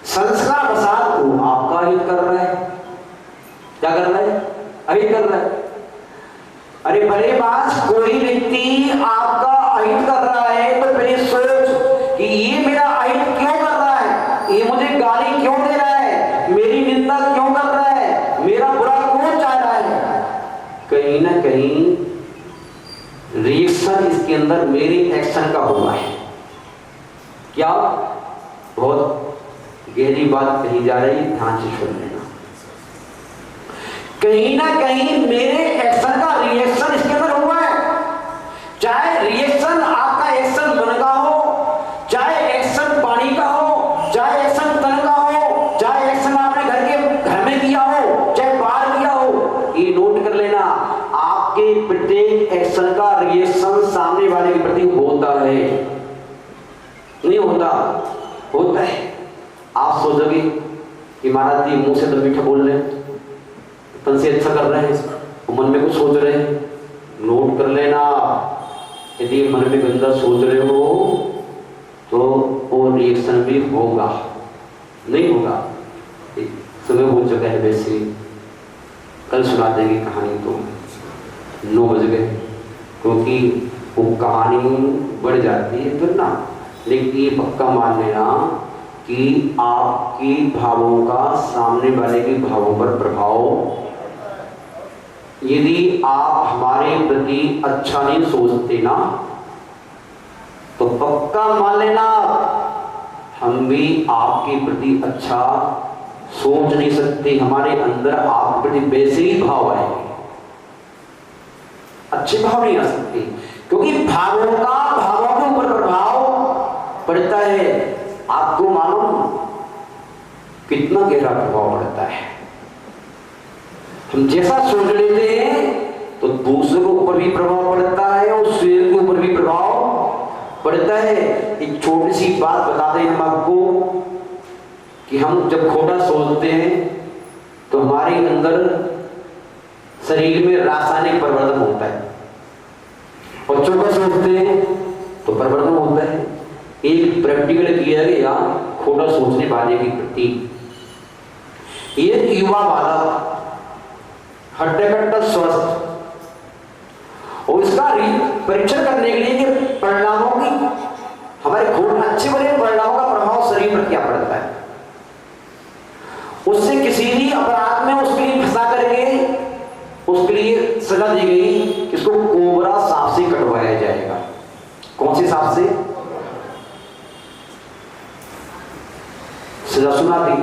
संस्कार वसात को आपका अहित कर रहा है। क्या कर रहा है? अहित कर रहा है। अरे भले बात कोई व्यक्ति आपका अहित कर रहा है तो पहले सोच कि ये मेरा अहित क्यों कर रहा है, ये मुझे गाली क्यों दे रहा है, मेरी निंदा क्यों कर रहा है, मेरा बुरा क्यों चाह रहा है। कहीं ना कहीं रिएक्शन इसके अंदर मेरी एक्शन का हुआ है। क्या? बहुत गहरी बात कही जा रही है, ध्यान से सुन लेना। कहीं ना कहीं मेरे एक्शन का रिएक्शन इसके अंदर हुआ है। चाहे रिएक्शन आपका एक्शन मन का हो, चाहे एक्शन पानी का हो, चाहे एक्शन तन का हो, चाहे एक्शन आपने घर में किया हो, चाहे बाहर किया हो, ये नोट कर लेना। आपके प्रत्येक एक्शन का रिएक्शन सामने वाले के प्रति होता है, नहीं होता? है। आप सोचोगे कि महाराज जी मुंह से तो मीठा बोल रहे हैं, तन से अच्छा कर रहे हैं, मन में कुछ सोच रहे हैं। नोट कर लेना, यदि मन में गंदा सोच रहे हो तो वो रिएक्शन भी होगा, नहीं होगा। समय हो चुका है, वैसे कल सुना देंगे कहानी, तो 9 बज गए, क्योंकि वो कहानी बढ़ जाती है फिर ना। लेकिन ये पक्का मान लेना कि आपकी भावों का सामने वाले के भावों पर प्रभाव, यदि आप हमारे प्रति अच्छा नहीं सोचते ना, तो पक्का मान लेना हम भी आपके प्रति अच्छा सोच नहीं सकते। हमारे अंदर आपके प्रति वैसे ही भाव आएंगे, अच्छे भाव नहीं आ सकते, क्योंकि भावों के ऊपर प्रभाव पड़ता है। आपको मालूम कितना गहरा प्रभाव पड़ता है। हम जैसा सोच लेते हैं तो दूसरों के ऊपर भी प्रभाव पड़ता है और स्वयं के ऊपर भी प्रभाव पड़ता है। एक छोटी सी बात बता दें हम आपको कि हम जब खोटा सोचते हैं तो हमारे अंदर शरीर में रासायनिक परिवर्तन होता है, और चौका सोचते हैं तो परिवर्तन होता है। एक प्रैक्टिकल किया गया खोटा सोचने वाले के प्रति। एक युवा बालक हट्टा स्वस्थ, और इसका परीक्षण करने के लिए कि परिणामों की, हमारे खोट अच्छे बुरे परिणामों का प्रभाव शरीर पर क्या पड़ता है। उससे किसी भी अपराध में उसके लिए फंसा करके उसके लिए सजा दी गई कि इसको कोबरा सांप से कटवाया जाएगा। कौन से सांप से? सजा सुना दी।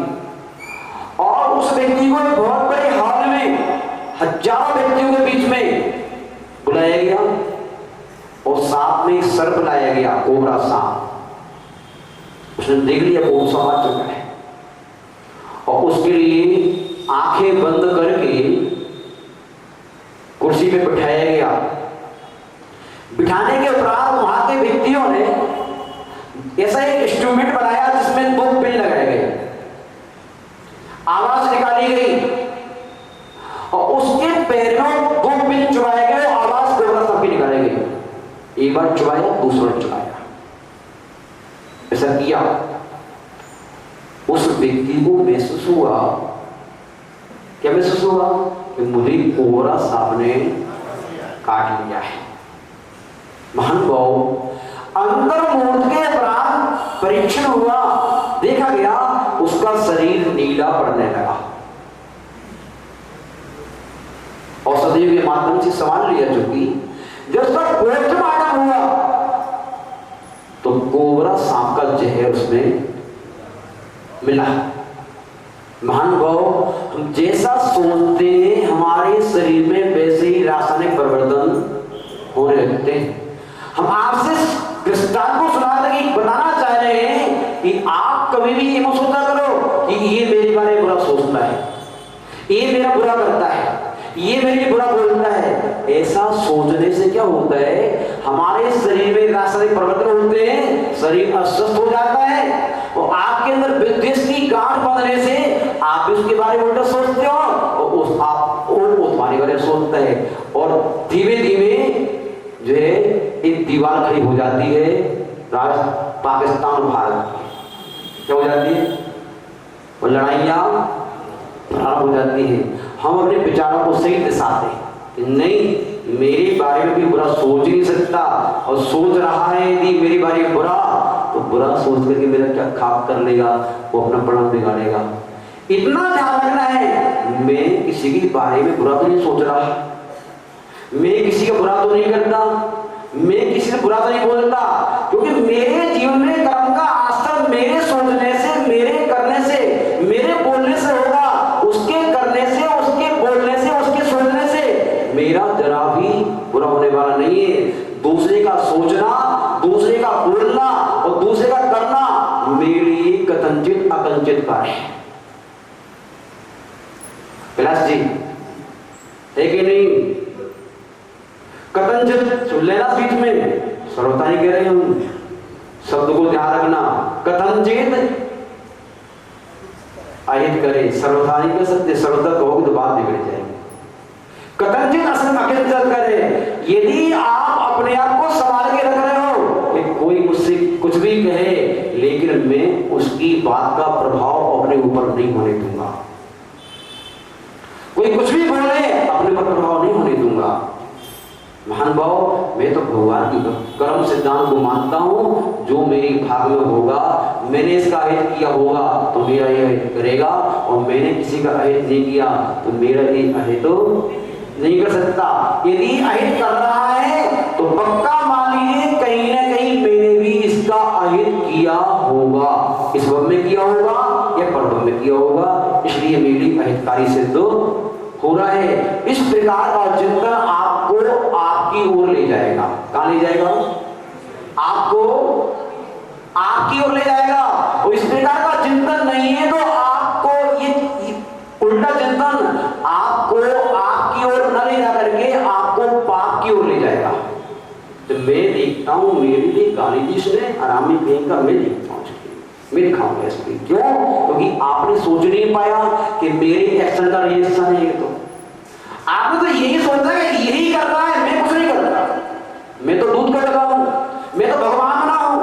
और उस व्यक्ति को बहुत बड़े हॉल में हजारों व्यक्तियों के बीच में बुलाया गया और सांप में सर्प लाया गया, कोबरा सांप। उसने देख लिया कौन सा आ चुका है, और उसके लिए आंखें बंद करके कुर्सी पे बिठाया गया। बिठाने के उपरांत वहां के व्यक्तियों ने ऐसा एक इंस्ट्रूमेंट बनाया जिसमें 2 पिन लगाए गए, आवाज निकाली गई और उसके पैरों 2 पिन चुराए गए, आवाज कोबरा सांप की निकाली गई। एक बार चुराया, दूसरा चुराया, ऐसा किया। उस व्यक्ति को महसूस हुआ, क्या महसूस हुआ? कि मुझे कोबरा सांप ने काट लिया है। महान भाव, अंतर मूर्त के अपराध परीक्षण हुआ, देखा गया उसका शरीर नीला पड़ने लगा। औषधियों के माध्यम से संभाल लिया, चूंकि जब उसका पोस्टमार्टम हुआ तो कोबरा सांप का जहर उसमें मिला। महान भाव, हम जैसा सोचते हैं हमारे शरीर में वैसे ही रासायनिक परिवर्तन होने लगते हैं। हम आपसे दृष्टांत को बताना चाह रहे हैं कि आप कभी भी ये मत सोचा करो कि ये मेरे बारे में बुरा सोचता है, ये मेरा बुरा करता है, ये मेरे लिए बुरा बोलता है। ऐसा सोचने से क्या होता है? हमारे शरीर में रासायनिक परिवर्तन होते हैं, शरीर अस्वस्थ हो जाता है, और आपके अंदर विद्वेष की गांठ बांधने से आप भी उसके बारे में उल्टा सोचते हो और वो तुम्हारे बारे में सोचता है, और धीमे धीमे जो है एक दीवार खड़ी हो जाती है। पाकिस्तान भारत क्या हो जाती है? और लड़ाइयाँ प्रारंभ हो जाती है। हम अपने विचारों को सही दिशा दें, नहीं मेरे बारे में भी बुरा सोच नहीं सकता, और सोच रहा है यदि मेरे बारे में बुरा, तो बुरा सोच करके मेरा क्या खाक कर लेगा, वो अपना परिणाम बिगाड़ेगा। इतना ध्यान रखना है, मैं किसी के बारे में बुरा तो नहीं सोच रहा, मैं किसी का बुरा तो नहीं करता, मैं किसी से बुरा तो नहीं बोलता, क्योंकि मेरे जीवन में कर्म का आश्रय मेरे सोचने से, मेरे करने से, मेरे बोलने से होगा। उसके करने से, उसके बोलने से, उसके सोचने से मेरा जरा भी बुरा होने वाला नहीं है। दूसरे का सोचना, दूसरे का बोलना और दूसरे का करना मेरे लिए कथनचित अकंचित कार्य है। कैलाश जी है कि नहीं? कथनचित सुन लेना बीच में, सर्वथा नहीं कह रहे हम, शब्द को ध्यान रखना। कथनचित अहित करे, सर्वथा नहीं कर सकते, सर्वथा कहोगे तो बात बिगड़ जाएगी। कथनचित अहित करे, यदि आप अपने आप को संभाल के रख रहे हो कि कोई मुझसे कुछ भी कहे लेकिन मैं उसकी बात का प्रभाव अपने ऊपर नहीं होने दूंगा, कोई कुछ भी बोले अपने पर प्रभाव नहीं होने दूंगा। महान भाव, मैं तो भगवान की कर्म सिद्धांत को मानता हूं, जो मेरी भाग में होगा, मैंने इसका अहित किया होगा तो मेरा ये अहित करेगा, और मैंने किसी का अहित नहीं किया तो मेरा ये अहित तो नहीं कर सकता। यदि अहित कर रहा है तो पक्का मान लीजिए कहीं ना कहीं मैंने भी इसका अहित किया होगा, इस भव में किया होगा या परभव में किया होगा, इसलिए मेरी अहितकारी सिद्ध हो रहा है। इस प्रकार का चिंतन आपको आपकी ओर ले जाएगा। कहां ले जाएगा? आपको आपकी ओर ले जाएगा। और इस प्रकार का चिंतन नहीं है तो आपको ये उल्टा चिंतन आपको आपकी ओर न ले जा करके आपको पाप की ओर ले जाएगा। तो मैं देखता हूं मेरे लिए गाली दी इसने, आरामी प्रियंका मैं देखता हूं, मैं दिखाऊंगा इसको। क्यों? क्योंकि आपने सोच नहीं पाया कि मेरे एक्शन का रिएक्शन है। ये तो आपने तो यही सोचा कि यही कर रहा है, मैं कुछ नहीं कर रहा, मैं तो दूध का लगा हूं, मैं तो भगवान बना हूं।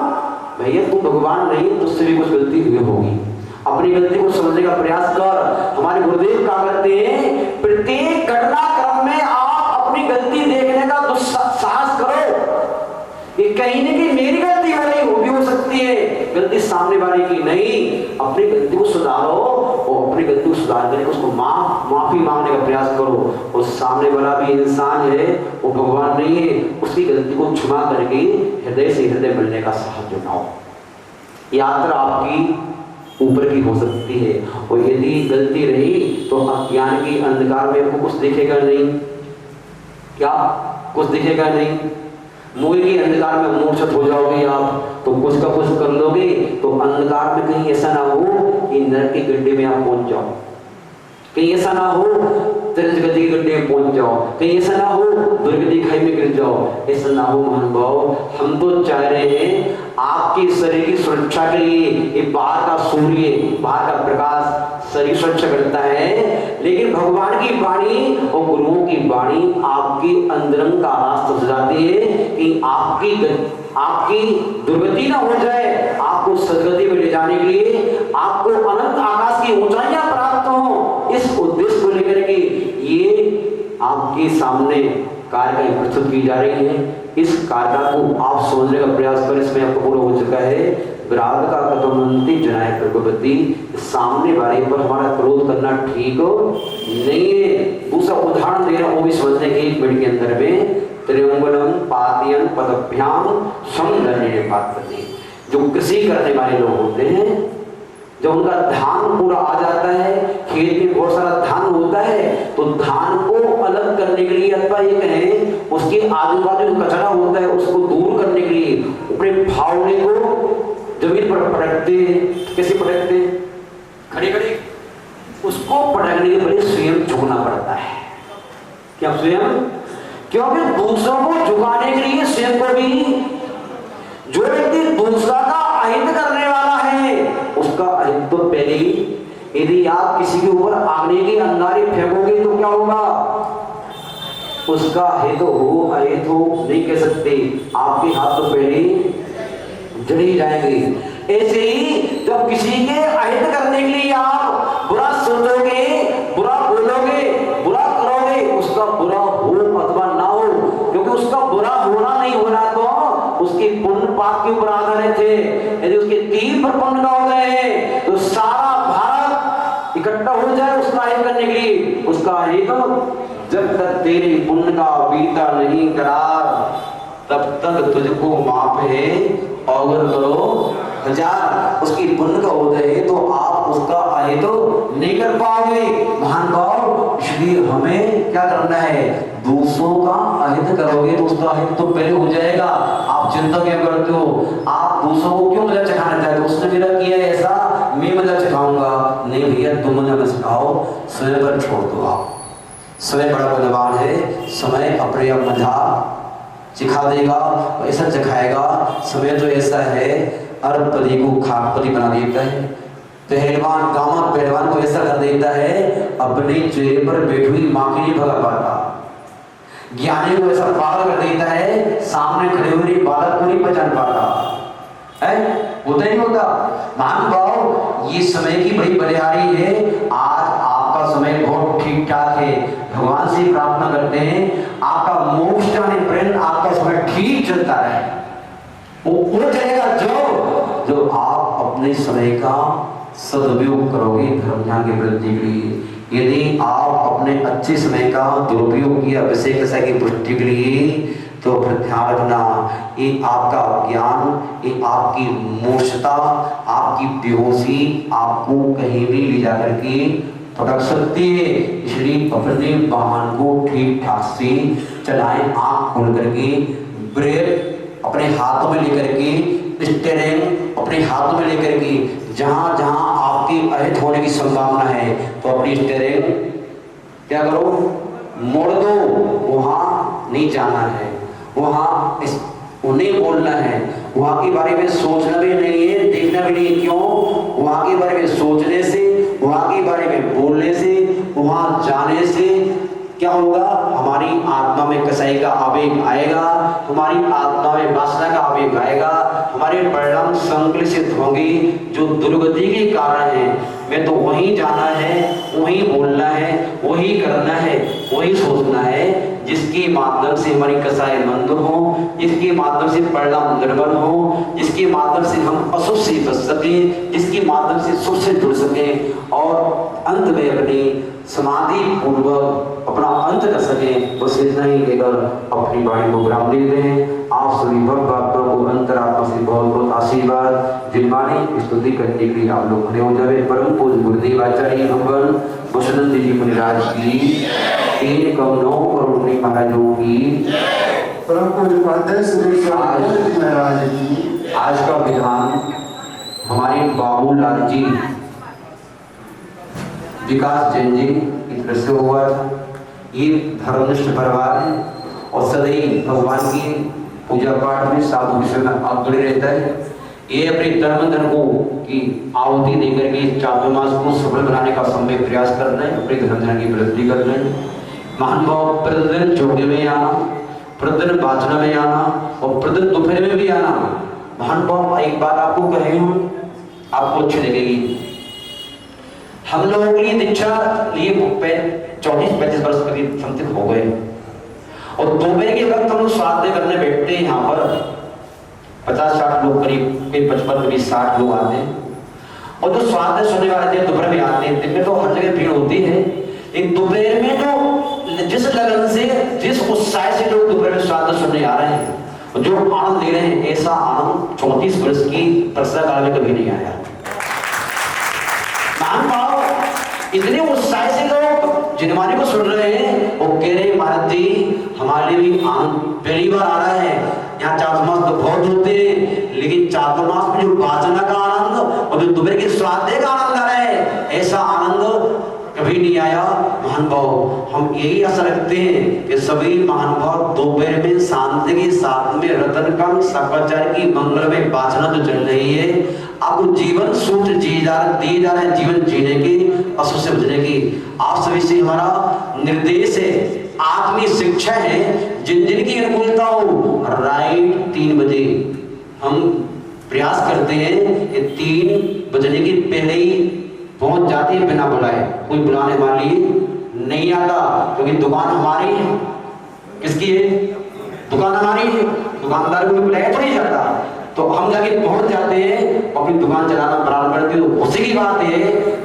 भैया तू भगवान नहीं, तुझसे भी कुछ गलती हुई होगी, अपनी गलती को समझने का प्रयास कर। हमारे गुरुदेव क्या करते हैं, प्रत्येक घटनाक्रम में आप अपनी गलती देखने का दुस्साहस करो। ये कहीं ना कहीं मेरी गलती हो रही, वो भी हो सकती है, गलती सामने वाले की नहीं। अपनी गलती को सुधारो और अपनी गलती को सुधार करके उसको माफी मांगने का प्रयास करो। और सामने वाला भी इंसान है, वो भगवान नहीं है, उसकी गलती को क्षमा करके हृदय से हृदय मिलने का साहस जुटाओ। यात्रा आपकी ऊपर की हो सकती है, और यदि गलती रही तो अज्ञान के अंधकार में आपको कुछ दिखेगा नहीं। क्या कुछ दिखेगा नहीं? मोह के अंधकार में मूर्छित हो जाओगे आप, तो कुछ का कुछ कर लोगे तो अंधकार में कहीं ऐसा ना हो कि नरक के गड्ढे में आप पहुंच जाओ, कहीं ऐसा ना हो गति के गड्ढे में पहुंच जाओ, कहीं ऐसा ना हो दुर्गति खाई में गिर जाओ, ऐसा ना हो। महान भाव, हम तो चाह रहे हैं आपके शरीर की सुरक्षा के लिए ये बाहर का सूर्य, बाहर का प्रकाश शरीर सुरक्षा करता है, लेकिन भगवान की वाणी और गुरुओं की वाणी आपके अंतरंग का रास्ता सजाती है कि आपकी दुर्गति ना हो जाए, आपको सदगति में ले जाने के लिए आपको अनंत आकाश की ऊंचाइयां प्राप्त हो। इस उद्देश्य को लेकर के ये आपके सामने कार्य प्रस्तुत की जा रही है। इस कार्य को आप समझने का प्रयास करें, इसमें आपको पूरा हो चुका है। विराग का कथमंती जनाए प्रगति, सामने वाले पर हमारा क्रोध करना ठीक नहीं है। दूसरा उदाहरण दे रहा हूं, वो भी समझने के 1 मिनट के अंदर में। त्रियंबलम पातियन पदभ्याम समदर्णे पात्रते, जो कृषि करने वाले लोग होते हैं, जब उनका धान पूरा आ जाता है, खेत में बहुत सारा धान होता है, तो धान को अलग करने के लिए अथवा ये कहें उसके आजू बाजू कचरा होता है उसको दूर करने के लिए अपने फावड़े को जमीन पर पटकते हैं। कैसे पटकते हैं? खड़े खड़े उसको पटकने के पहले स्वयं झुकना पड़ता है। क्या स्वयं? क्योंकि दूसरों को झुकाने के लिए स्वयं को भी, जो व्यक्ति दूसरा का अहित करने वाला है उसका अहित तो पहले ही, यदि आप किसी के ऊपर आगने की अंगारे फेंकोगे तो क्या होगा? उसका अहित हो अहित हो नहीं कह सकते, आपके हाथ तो पहले जड़ ही जाएंगे। ऐसे ही जब किसी के अहित करने के लिए आप बुरा सोचोगे, बुरा बोलोगे, बुरा करोगे, उसका बुरा हो अथवा ना हो, क्योंकि उसका बुरा होना नहीं होना तो उसके पुण्य पाप के ऊपर आधारित है। यदि उसके 3 पर पुण्य का हो गए तो सारा भारत इकट्ठा हो जाए उसका अहित करने के लिए। उसका अहित जब तक तेरे पुण्य का बीता नहीं करार, तब तक तुझको माफ है अगर करो 1000। उसकी पुण्य का उदय है तो आप उसका अहित नहीं कर पाओगे। महान भाव, इसलिए हमें क्या करना है? दूसरों का अहित करोगे तो उसका अहित तो पहले हो जाएगा। आप चिंता क्यों करते हो? आप दूसरों को क्यों मजा चखाना चाहते हो? उसने मेरा किया है ऐसा, मैं मजा चखाऊंगा नहीं भैया, तुम मजा मत सिखाओ, स्वयं पर छोड़ दो। आप स्वयं बड़ा बलवान है, समय अपने आप मजा सिखा देगा, ऐसा चखाएगा। समय तो ऐसा है अरबपति को खाकपति बना देता है, पहलवान गांव पहलवान को ऐसा कर देता है अपने चेहरे पर बैठी हुई मां की नहीं भगा पाता। ज्ञानी को ऐसा पागल कर देता है सामने खड़े हुए बालक को नहीं पहचान पाता है। होता ही नहीं होता। महान भाव ये समय की बड़ी बलिहारी है। आज आपका समय बहुत ठीक ठाक है। भगवान से प्रार्थना करते हैं आपका मोक्ष जाने पर्यंत आपका समय ठीक चलता है। वो चलेगा जो आप अपने समय का सदुपयोग करोगे धर्म ध्यान की वृद्धि के लिए। यदि आप अपने अच्छे समय का दुरुपयोग किया अभिषेक दशा की पुष्टि के लिए तो फिर ध्यान रखना ये आपका ज्ञान, ये आपकी मूर्छता, आपकी बेहोशी आपको कहीं भी ले जाकर के पटक सकती है। इसलिए अपने वाहन को ठीक ठाक से चलाएं, आंख खोल करके, ब्रेक अपने हाथों में लेकर के, स्टीयरिंग अपने हाथों में लेकर के, जहां जहां आपकी अहित होने की संभावना है तो अपनी स्टीयरिंग क्या करो, मोड़ दो। वहां नहीं जाना है, वहां उन्हें बोलना है, वहां के बारे में सोचना भी नहीं है, देखना भी नहीं। क्यों? वहां के बारे में सोचने से, वहां के बारे में बोलने से, वहां जाने से क्या होगा? हमारी आत्मा में कसाई का आवेग आएगा, हमारी आत्मा में वासना का आवेग आएगा, हमारे परिणाम संकलित होंगे जो दुर्गति के कारण है। मैं तो वहीं जाना है, वहीं बोलना है, वहीं करना है, वहीं सोचना है जिसके माध्यम से हमारी कसाई मंद हो, जिसके माध्यम से परिणाम निर्बल हो, जिसके माध्यम से हम अशुभ से बच सके, जिसके माध्यम से सुख से जुड़ सके और अंत में अपनी समाधि पूर्वक अपना अंत कर सके। बस इतना ही लेकर अपनी वाणी को विराम देते हैं। आप सभी भक्तों को अंतरात्मा से बहुत बहुत आशीर्वाद दिलवाने स्तुति करने के लिए आप लोग खड़े हो जाए। परम पूज्य गुरुदेव आचार्य भगवान वसुनंद जी मुनिराज की, तीन कमलों और उन्हीं महाराजों की, परम पूज्य उपाध्यक्ष श्री महाराज की। आज का विधान हमारे बाबूलाल जी विकास जैन जी की तरफ से हुआ था। ये धर्मनिष्ठ परिवार है और सदैव भगवान की पूजा पाठ में साधु विषय में आग्रही रहता है। ये अपने धर्म धन को की आहुति देकर के चातुर्मास को सफल बनाने का समय प्रयास कर रहे हैं, अपने धर्म धन की वृद्धि कर रहे हैं। महान भाव प्रतिदिन जोगे में आना, प्रतिदिन वाचना में आना और प्रतिदिन दोपहर में भी आना। महान भाव एक बात आपको कहे हूँ, आपको अच्छी लगेगी। हम लोगों के लिए दीक्षा लिए 24-25 वर्ष करीब समथिंग हो गए और दोपहर के वक्त हम लोग श्राद्ध करने बैठते हैं। यहाँ पर 50-60 लोग करीब, 55 करीब 60 लोग आते हैं और जो श्राद्ध सुनने वाले थे दोपहर में आते हैं। दिन में तो हर जगह भीड़ होती है, लेकिन दोपहर में तो जिस लगन से, जिस उत्साह से लोग दोपहर में श्राद्ध सुनने आ रहे हैं, जो आनंद ले रहे हैं, ऐसा आनंद 34 वर्ष की प्रसन्न काल में कभी नहीं आया। महान भाव इतने उत्साह से लोग जिनवानी को सुन रहे हैं, वो कह रहे महाराज जी हमारे लिए भी आनंद पहली बार आ रहा है। यहाँ चातुर्मास तो बहुत होते हैं, लेकिन चातुर्मास में जो वाचना का आनंद और जो दोपहर के श्राद्ध का आनंद आ रहा है, ऐसा आनंद कभी नहीं आया। महान भाव हम यही आशा रखते हैं कि सभी महान भाव दोपहर में शांति के साथ में रतन कम सकाचार की मंगलमय वाचना जो चल रही है, आपको जीवन सूत्र दिए जा रहे हैं, जीवन जीने की, अशुभ से बचने की। आप सभी से हमारा निर्देश है, आत्मीय शिक्षा है, जिन जिन की अनुकूलता हो राइट 3 बजे हम प्रयास करते हैं कि 3 बजने के पहले ही पहुंच जाते हैं बिना बुलाए। कोई बुलाने वाली नहीं आता, क्योंकि दुकान हमारी है। किसकी है? दुकान हमारी है, दुकानदार को बुलाया तो नहीं जाता, तो हम जाके पहुंच जाते हैं, अपनी दुकान चलाना प्रारंभ करते हैं। तो उसी की बात है,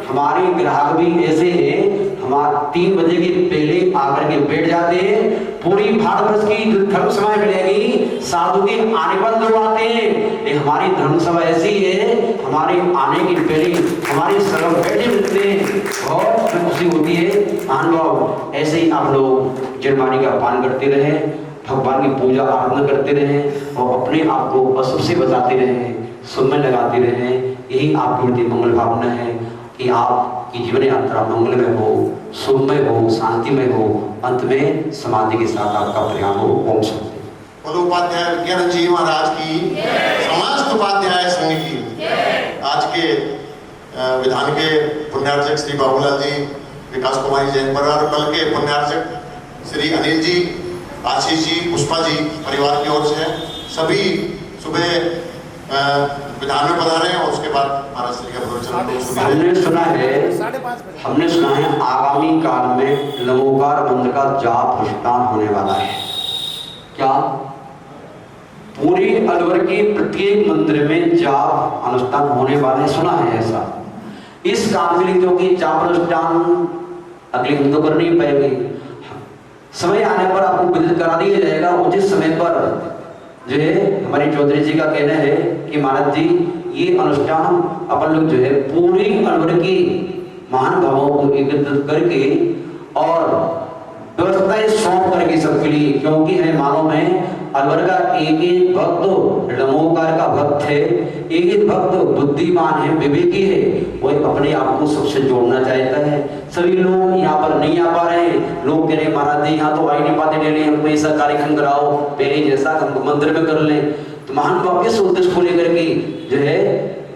हमारे ग्राहक भी ऐसे हैं, हमारे 3 बजे के पहले आकर के बैठ जाते हैं। पूरी भारतवर्ष की धर्म सभा मिलेगी, साधु के आने पर लोग आते हैं, लेकिन हमारी धर्म सभा ऐसी है, हमारे आने के पहले हमारे सर्व बैठे मिलते हैं, बहुत खुशी होती है। अनुभव ऐसे ही आप लोग जन्मानी का पालन करते रहे, भगवान की पूजा आराधना करते रहे और अपने आप को अशुभ से बचाते रहे, सुनने लगाते रहे। यही आपकी प्रति मंगल भावना है कि आपकी जीवन यात्रा मंगलमय हो, सुखमय हो, शांतिमय हो, अंत में समाधि के साथ आपका प्रयाण हो। ओम शांति। बोलो उपाध्याय विज्ञान जी महाराज की, समस्त उपाध्याय संघ की। आज के विधान के पुण्यार्चक श्री बाबूलाल जी, विकास कुमारी जैन परिवार, कल के पुण्यार्चक श्री अनिल जी, आशीष जी, पुष्पा जी परिवार की ओर से सभी सुबह विधान में पधारे हैं और उसके बाद महाराज श्री का प्रवचन। हमने सुना है आगामी काल में लवोकार मंत्र का जाप अनुष्ठान होने वाला है। क्या पूरी अलवर की प्रत्येक मंदिर में जाप अनुष्ठान होने वाला है? सुना है ऐसा। इस काम के लिए क्योंकि जाप अनुष्ठान अगले दिन तो कर नहीं पाएंगे, समय आने पर आपको विदित करा दिया जाएगा उचित समय पर। जो है हमारे चौधरी जी का कहना है कि महाराज जी ये अनुष्ठान अपन लोग जो है पूरी अलवर की महानुभावों को एकत्रित करके और व्यवस्थाएं सौंप करके सबके लिए, क्योंकि है मालूम है अलवर का एक एक भक्त लमोकार का भक्त है, एक एक भक्त बुद्धिमान है, विवेकी है, वह अपने आप को सबसे जोड़ना चाहता है। सभी लोग यहाँ पर नहीं आ पा रहे, लोग कह रहे महाराज जी यहाँ तो आ ही नहीं पाते, डेली हमको ऐसा कार्यक्रम कराओ, पहले जैसा हमको मंदिर में कर लें। तो महानुभाव इस उद्देश्य को लेकर के जो है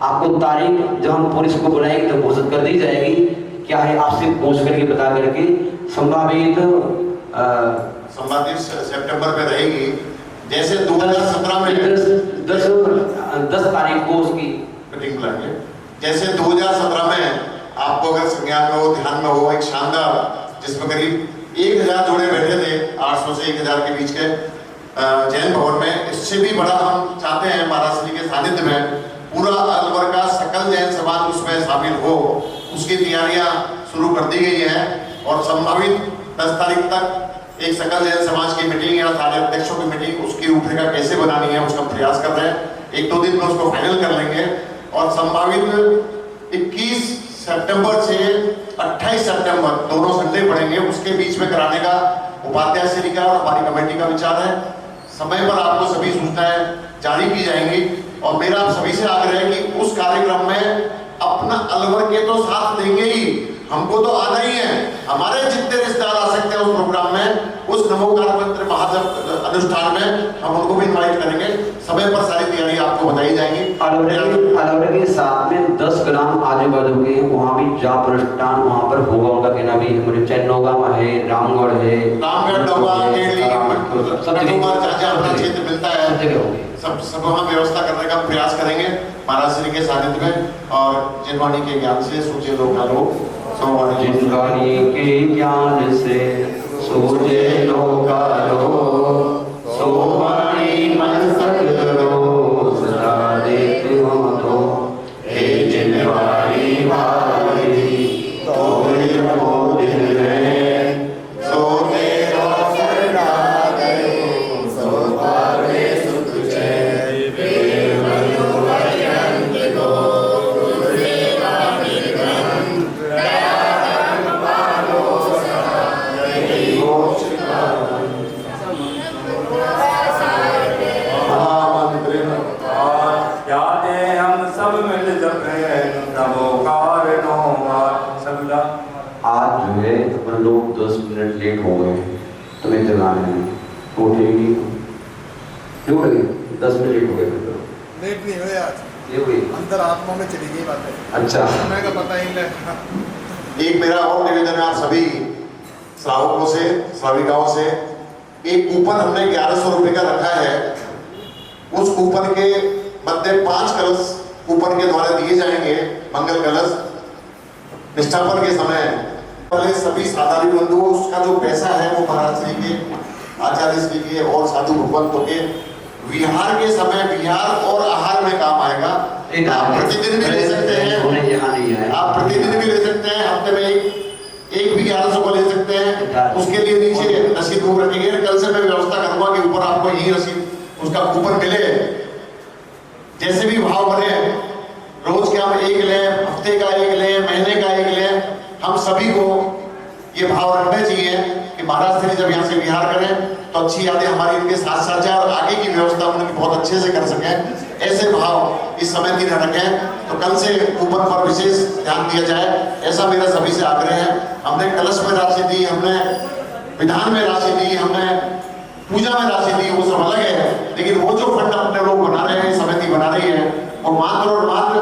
आपको तारीख जब हम पुलिस को बुलाएंगे तो घोषित कर दी जाएगी। क्या है आपसे पूछ करके बता करके संभावित सितंबर में रहेगी। जैसे 2017 में 10 तारीख को उसकी मीटिंग बुलाएंगे। जैसे 2017 में आपको अगर संज्ञान में हो, ध्यान में हो, एक शानदार जिसमें करीब 1000 जोड़े बैठे थे, 800 से 1000 के बीच के जैन भवन में। इससे भी बड़ा हम चाहते हैं महाराज श्री के सानिध्य में पूरा अलवर का सकल जैन समाज उसमें शामिल हो। उसकी तैयारियां शुरू कर दी गई हैं और संभावित 10 तारीख तक एक सकल जैन समाज की मीटिंग या सारे अध्यक्षों की मीटिंग, उसकी रूपरेखा कैसे बनानी है उसका प्रयास कर रहे हैं। 1-2 दिन में उसको फाइनल कर लेंगे और संभावित 21 सितंबर से 28 सितंबर दोनों संडे पड़ेंगे, उसके बीच में कराने का उपाध्याय श्री का और हमारी कमेटी का विचार है। समय पर आपको सभी सूचनाएं जारी की जाएंगी और मेरा आप सभी से आग्रह है कि उस कार्यक्रम में अपना अलवर के तो साथ देंगे ही, हमको तो आना ही है। हमारे जितने रिश्तेदार आ सकते हैं उस प्रोग्राम में, उस नमोकार मंत्र महाजप अनुष्ठान में हम उनको भी इनवाइट करेंगे। समय पर सारी तैयारी आपको बताई जाएंगी। अलवर के साथ में 10 ग्राम आजू बाजू के वहाँ भी जाप अनुष्ठान वहाँ पर होगा। उनका कहना भी हमारे चैनोगा है, रामगढ़ है, रामगढ़ क्षेत्र मिलता है, सब वहाँ व्यवस्था करने का प्रयास करेंगे महाराज श्री के सानिध्य में। और जिनवाणी के ज्ञान से सूचे लोग जिनवाणी के ज्ञान से सूचे लोकालो, सोवाणी मन सगरो सदा देते हो तो, हे जिनवाणी वाली तोरी को दिल में सोते लोग 10 मिनट लेट हो गए, तुम्हें जलाने में उठेगी, क्यों लगे 10 मिनट लेट हो गए? लेट नहीं हुए आज, ये हुई अंदर आत्मा में चली गई बातें। अच्छा, समय का पता ही नहीं। एक मेरा और निवेदन है आप सभी श्रावकों से, श्राविकाओं से, एक कूपन हमने 1100 रुपए का रखा है। उस कूपन के बदले 5 कलश कूपन के द्वारा दिए जाएंगे, मंगल कलश निष्ठापन के समय। सभी साधारण बंधुओं, उसका जो पैसा है वो महाराज श्री के, आचार्य श्री के और साधु भगवंतों के विहार के समय विहार और आहार में काम आएगा। आप प्रतिदिन भी ले सकते हैं, आप प्रतिदिन भी ले सकते हैं, हफ्ते में एक भी 1100 को ले सकते हैं। उसके लिए नीचे रसीद बुक रखेंगे। कल से मैं व्यवस्था करूंगा कि ऊपर आपको यही रसीद उसका कूपन मिले। जैसे भी भाव बने, रोज के हम 1 लें, हफ्ते का 1 लें, महीने का 1 लें, हम सभी को ये भाव रखना चाहिए कि महाराज श्री जब यहाँ से विहार करें तो अच्छी यादें हमारी इनके साथ साथ जाए और आगे की व्यवस्था उनकी बहुत अच्छे से कर सकें। ऐसे भाव इस समय की न रखें। तो कल से कूपन पर विशेष ध्यान दिया जाए, ऐसा मेरा सभी से आग्रह है। हमने कलश में राशि दी, हमने विधान में राशि दी, हमने पूजा में राशि दी, वो सब अलग है। लेकिन वो जो फंड अपने लोग बना रहे हैं, समिति बना रही है, वो मात्र और मात्र